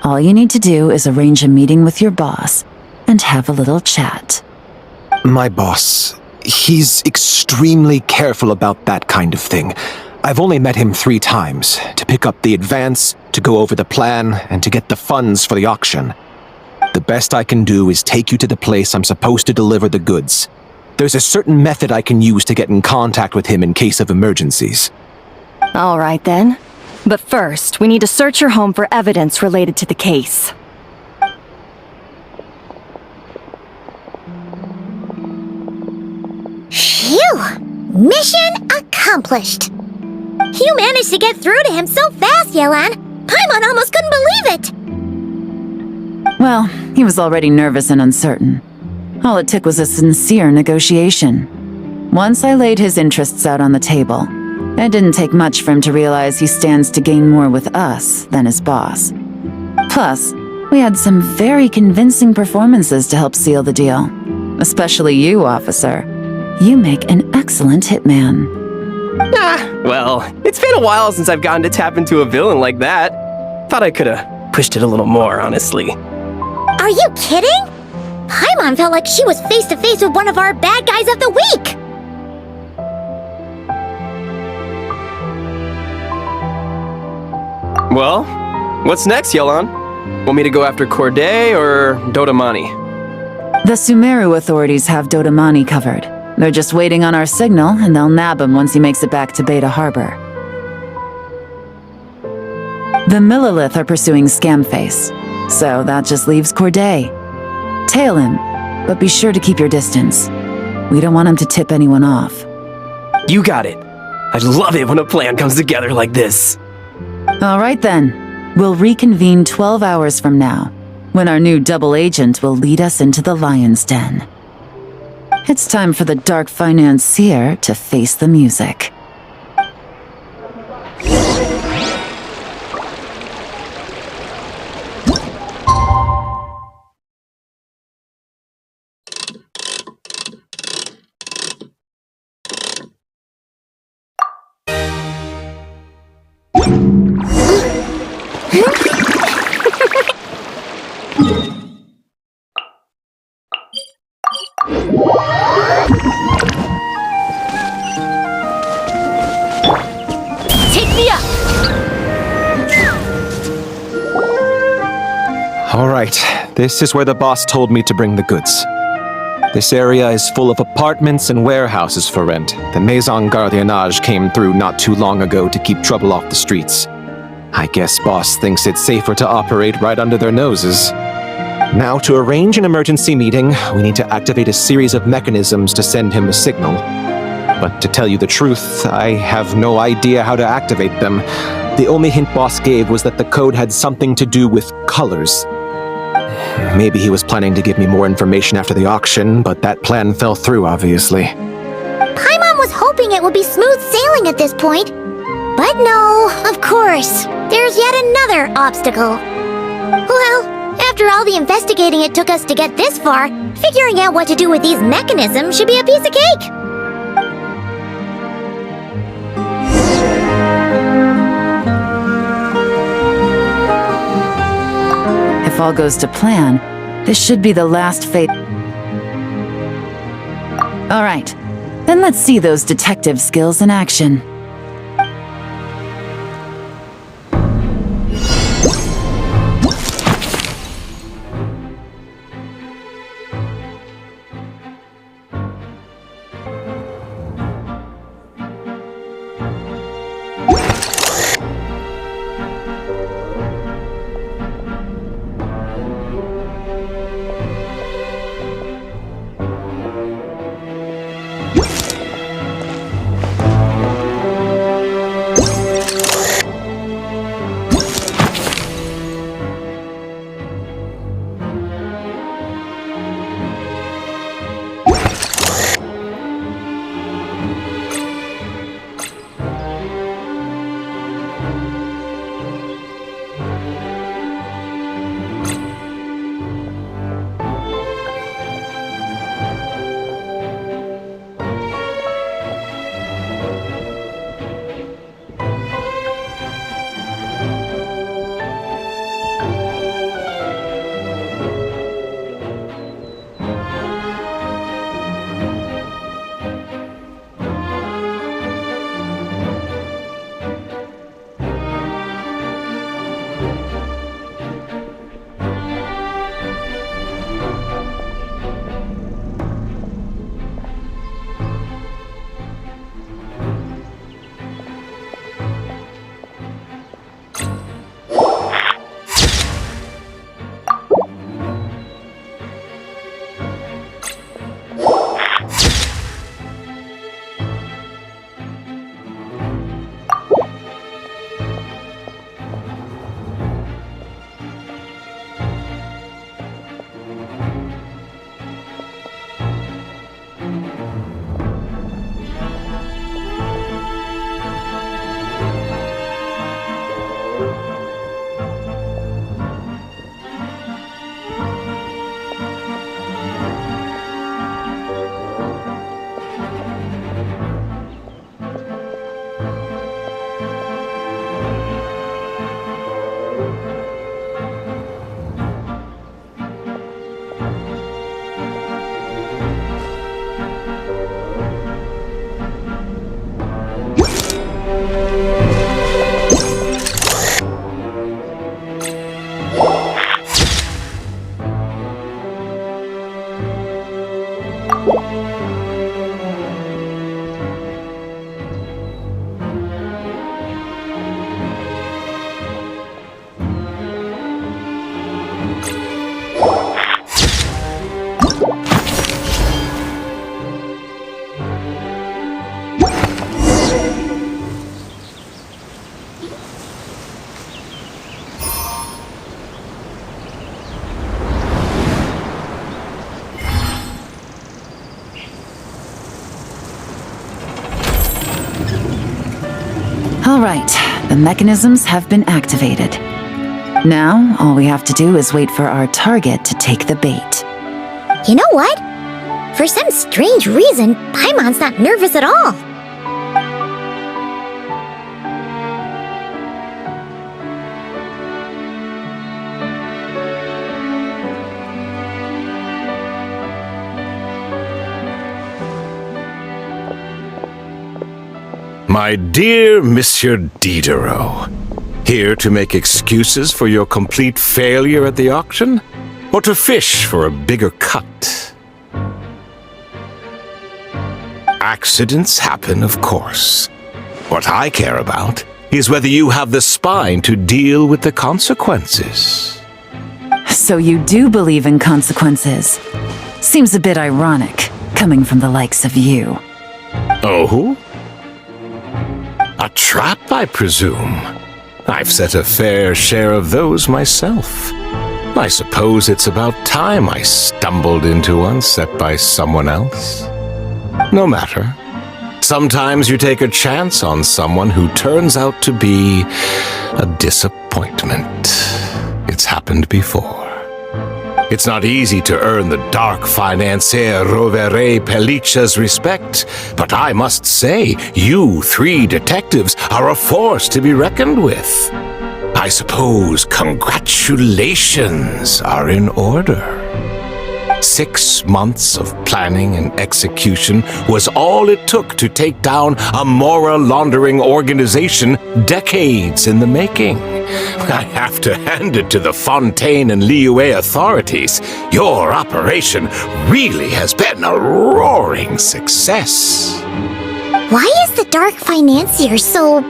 All you need to do is arrange a meeting with your boss and have a little chat. My boss, he's extremely careful about that kind of thing. I've only met him 3 times, to pick up the advance, to go over the plan, and to get the funds for the auction. The best I can do is take you to the place I'm supposed to deliver the goods. There's a certain method I can use to get in contact with him in case of emergencies. All right then. But first, we need to search your home for evidence related to the case. Phew! Mission accomplished! You managed to get through to him so fast, Yelan! Paimon almost couldn't believe it! Well, he was already nervous and uncertain. All it took was a sincere negotiation. Once I laid his interests out on the table, it didn't take much for him to realize he stands to gain more with us than his boss. Plus, we had some very convincing performances to help seal the deal. Especially you, officer. You make an excellent hitman. Well, it's been a while since I've gotten to tap into a villain like that. Thought I could've pushed it a little more, honestly. Are you kidding? Paimon felt like she was face to face with one of our bad guys of the week! Well, what's next, Yelan? Want me to go after Corday or Dodamani? The Sumeru authorities have Dodamani covered. They're just waiting on our signal, and they'll nab him once he makes it back to Beta Harbor. The Millilith are pursuing Scamface, so that just leaves Corday. Tail him, but be sure to keep your distance. We don't want him to tip anyone off. You got it. I love it when a plan comes together like this. All right then. We'll reconvene 12 hours from now, when our new double agent will lead us into the Lion's Den. It's time for the dark financier to face the music. Take me up! All right, this is where the boss told me to bring the goods. This area is full of apartments and warehouses for rent. The Maison Gardiennage came through not too long ago to keep trouble off the streets. I guess boss thinks it's safer to operate right under their noses. Now, to arrange an emergency meeting, we need to activate a series of mechanisms to send him a signal. But to tell you the truth, I have no idea how to activate them. The only hint boss gave was that the code had something to do with colors. Maybe he was planning to give me more information after the auction, but that plan fell through, obviously. Paimon was hoping it would be smooth sailing at this point. But no, of course. There's yet another obstacle. Well, after all the investigating it took us to get this far, figuring out what to do with these mechanisms should be a piece of cake. If all goes to plan, this should be the last fate. All right, then let's see those detective skills in action. All right, the mechanisms have been activated. Now, all we have to do is wait for our target to take the bait. You know what? For some strange reason, Paimon's not nervous at all. My dear Monsieur Diderot, here to make excuses for your complete failure at the auction? Or to fish for a bigger cut? Accidents happen, of course. What I care about is whether you have the spine to deal with the consequences. So you do believe in consequences. Seems a bit ironic, coming from the likes of you. Oh? A trap, I presume. I've set a fair share of those myself. I suppose it's about time I stumbled into one set by someone else. No matter. Sometimes you take a chance on someone who turns out to be a disappointment. It's happened before. It's not easy to earn the dark financier Rovere Pelliccia's respect, but I must say, you three detectives are a force to be reckoned with. I suppose congratulations are in order. 6 months of planning and execution was all it took to take down a Mora laundering organization decades in the making. I have to hand it to the Fontaine and Liyue authorities. Your operation really has been a roaring success. Why is the dark financier so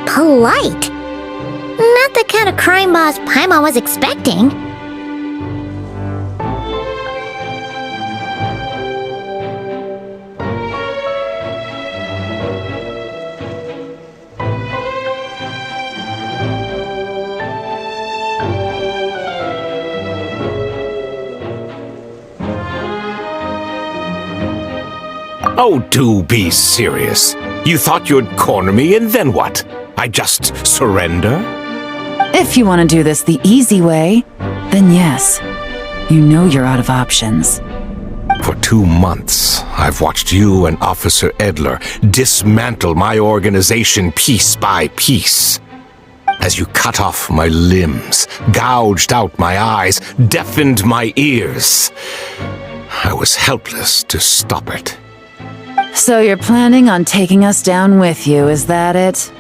polite? Not the kind of crime boss Paimon was expecting. Oh, do be serious. You thought you'd corner me and then what? I just surrender? If you want to do this the easy way, then yes. You know you're out of options. For 2 months, I've watched you and Officer Edler dismantle my organization piece by piece. As you cut off my limbs, gouged out my eyes, deafened my ears. I was helpless to stop it. So you're planning on taking us down with you, is that it?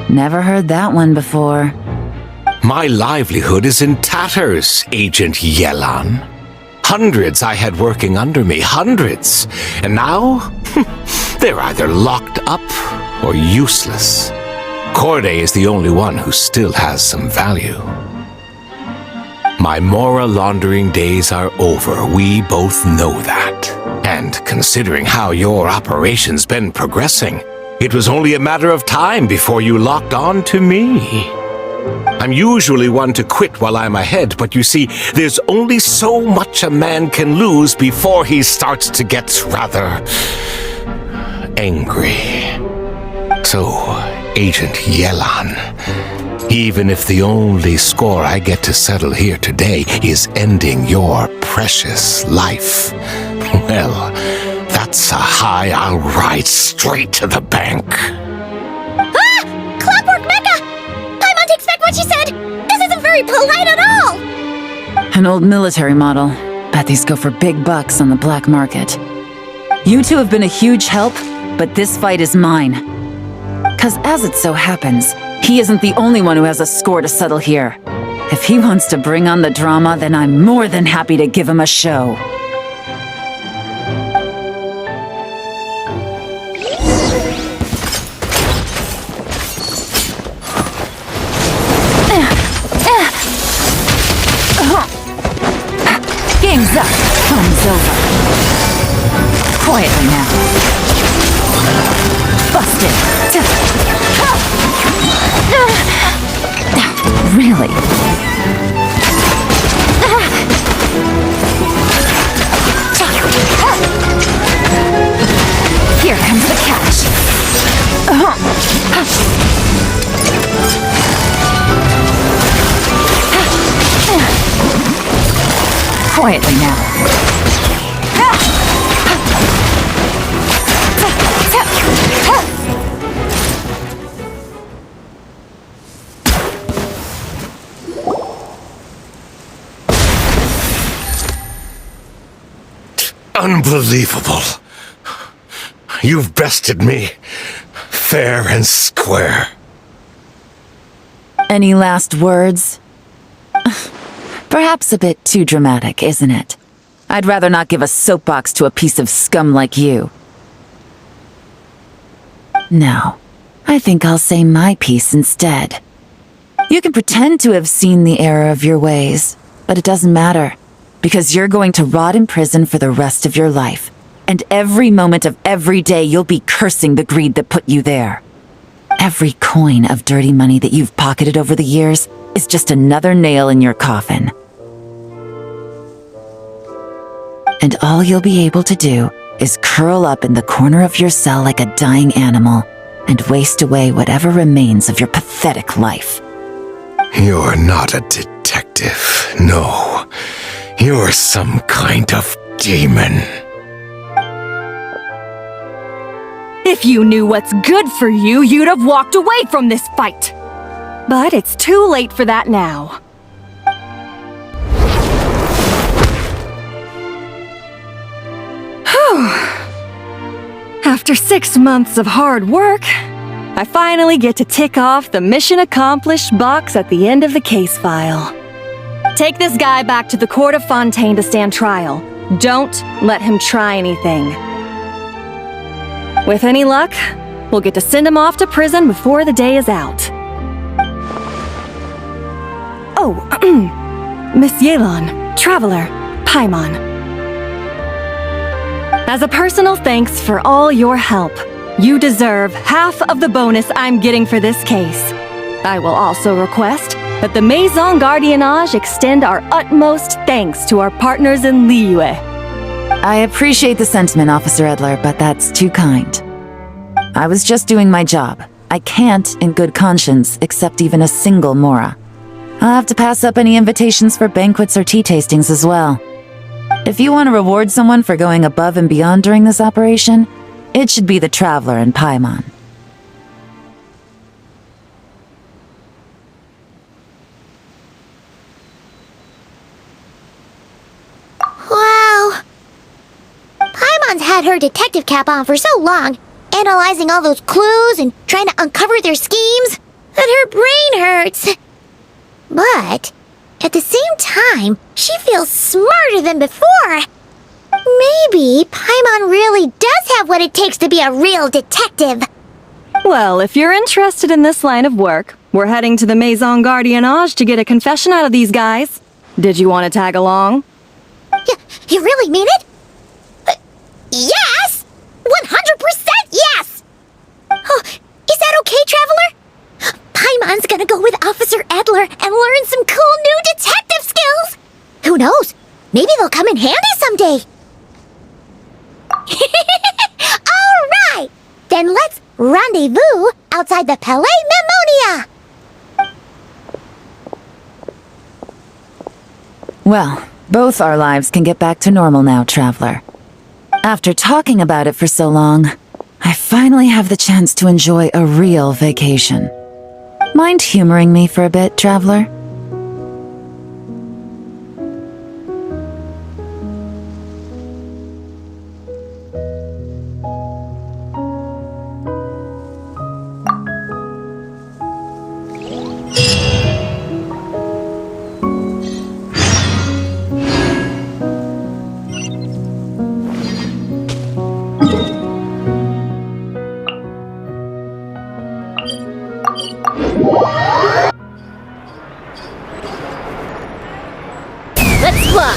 Never heard that one before. My livelihood is in tatters, Agent Yelan. Hundreds I had working under me, hundreds. And now, they're either locked up or useless. Corday is the only one who still has some value. My Mora laundering days are over, we both know that. And considering how your operation's been progressing, it was only a matter of time before you locked on to me. I'm usually one to quit while I'm ahead, but you see, there's only so much a man can lose before he starts to get rather angry. So, Agent Yelan, even if the only score I get to settle here today is ending your precious life, well, that's a high I'll ride straight to the bank. Ah! Clockwork Mecha! Paimon takes back what she said! This isn't very polite at all! An old military model. Bet these go for big bucks on the black market. You two have been a huge help, but this fight is mine. 'Cause as it so happens, he isn't the only one who has a score to settle here. If he wants to bring on the drama, then I'm more than happy to give him a show. Game's up. Fun's over. Quietly now. Busted. Really? Here comes the catch. Quietly now. Unbelievable. You've bested me, fair and square. Any last words? Perhaps a bit too dramatic, isn't it? I'd rather not give a soapbox to a piece of scum like you. No, I think I'll say my piece instead. You can pretend to have seen the error of your ways, but it doesn't matter, because you're going to rot in prison for the rest of your life. And every moment of every day you'll be cursing the greed that put you there. Every coin of dirty money that you've pocketed over the years is just another nail in your coffin. And all you'll be able to do is curl up in the corner of your cell like a dying animal and waste away whatever remains of your pathetic life. You're not a detective, no. You're some kind of demon. If you knew what's good for you, you'd have walked away from this fight. But it's too late for that now. After 6 months of hard work, I finally get to tick off the mission accomplished box at the end of the case file. Take this guy back to the court of Fontaine to stand trial. Don't let him try anything. With any luck, we'll get to send him off to prison before the day is out. Oh, Miss Yelon, Traveler, Paimon. As a personal thanks for all your help, you deserve half of the bonus I'm getting for this case. I will also request that the Maison Gardiennage extend our utmost thanks to our partners in Liyue. I appreciate the sentiment, Officer Edler, but that's too kind. I was just doing my job. I can't, in good conscience, accept even a single Mora. I'll have to pass up any invitations for banquets or tea tastings as well. If you want to reward someone for going above and beyond during this operation, it should be the Traveler and Paimon. Wow. Paimon's had her detective cap on for so long, analyzing all those clues and trying to uncover their schemes, that her brain hurts. But at the same time, she feels smarter than before. Maybe Paimon really does have what it takes to be a real detective. Well, if you're interested in this line of work, we're heading to the Maison Gardiennage to get a confession out of these guys. Did you want to tag along? You really mean it? Yes! 100% yes! Oh, is that okay, Traveler? Paimon's gonna go with Officer Edler and learn some cool new detective skills! Who knows? Maybe they'll come in handy someday! Alright! Then let's rendezvous outside the Palais Memonia! Well, both our lives can get back to normal now, Traveler. After talking about it for so long, I finally have the chance to enjoy a real vacation. Mind humoring me for a bit, Traveler? Let's fly!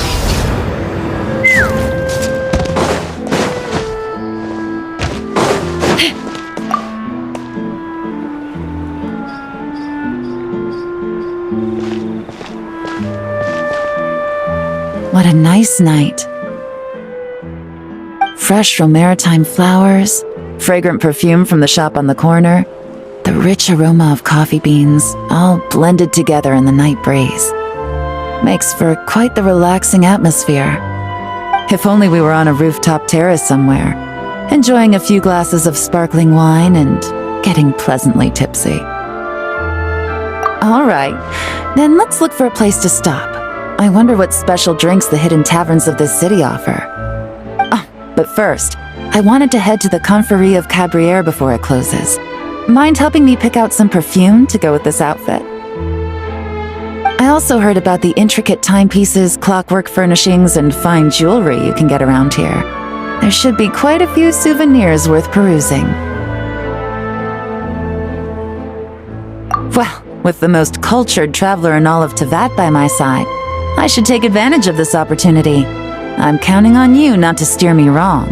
What a nice night. Fresh maritime flowers, fragrant perfume from the shop on the corner, the rich aroma of coffee beans, all blended together in the night breeze. Makes for quite the relaxing atmosphere. If only we were on a rooftop terrace somewhere, enjoying a few glasses of sparkling wine and getting pleasantly tipsy. All right, then let's look for a place to stop. I wonder what special drinks the hidden taverns of this city offer. Oh, but first, I wanted to head to the Confrérie of Cabrières before it closes. Mind helping me pick out some perfume to go with this outfit? I also heard about the intricate timepieces, clockwork furnishings, and fine jewelry you can get around here. There should be quite a few souvenirs worth perusing. Well, with the most cultured traveler in all of Tevat by my side, I should take advantage of this opportunity. I'm counting on you not to steer me wrong.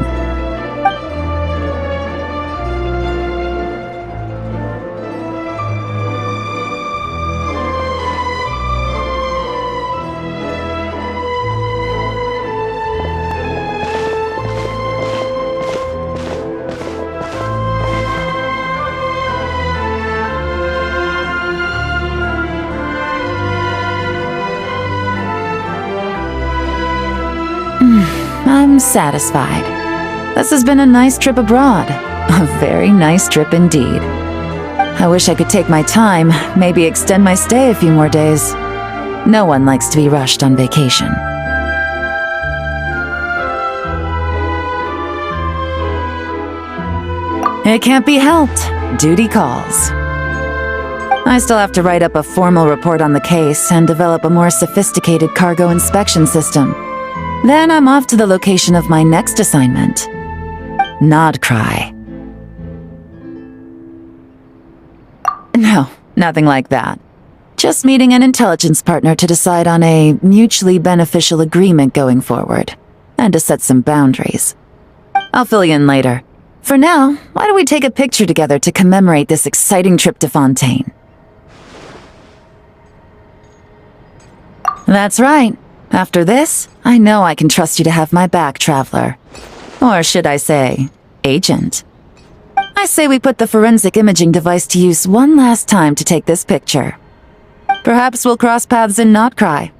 I'm satisfied. This has been a nice trip abroad. A very nice trip indeed. I wish I could take my time, maybe extend my stay a few more days. No one likes to be rushed on vacation. It can't be helped. Duty calls. I still have to write up a formal report on the case and develop a more sophisticated cargo inspection system. Then I'm off to the location of my next assignment. Nodcry. No, nothing like that. Just meeting an intelligence partner to decide on a mutually beneficial agreement going forward, and to set some boundaries. I'll fill you in later. For now, why don't we take a picture together to commemorate this exciting trip to Fontaine? That's right. After this, I know I can trust you to have my back, Traveler. Or should I say, Agent. I say we put the forensic imaging device to use one last time to take this picture. Perhaps we'll cross paths in Notcry.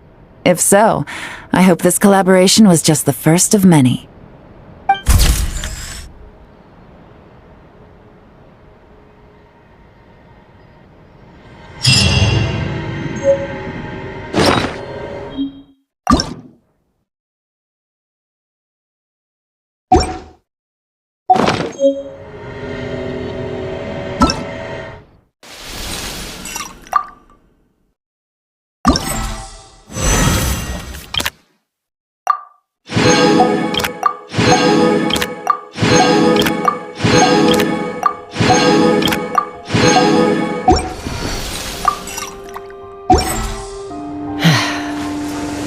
If so, I hope this collaboration was just the first of many.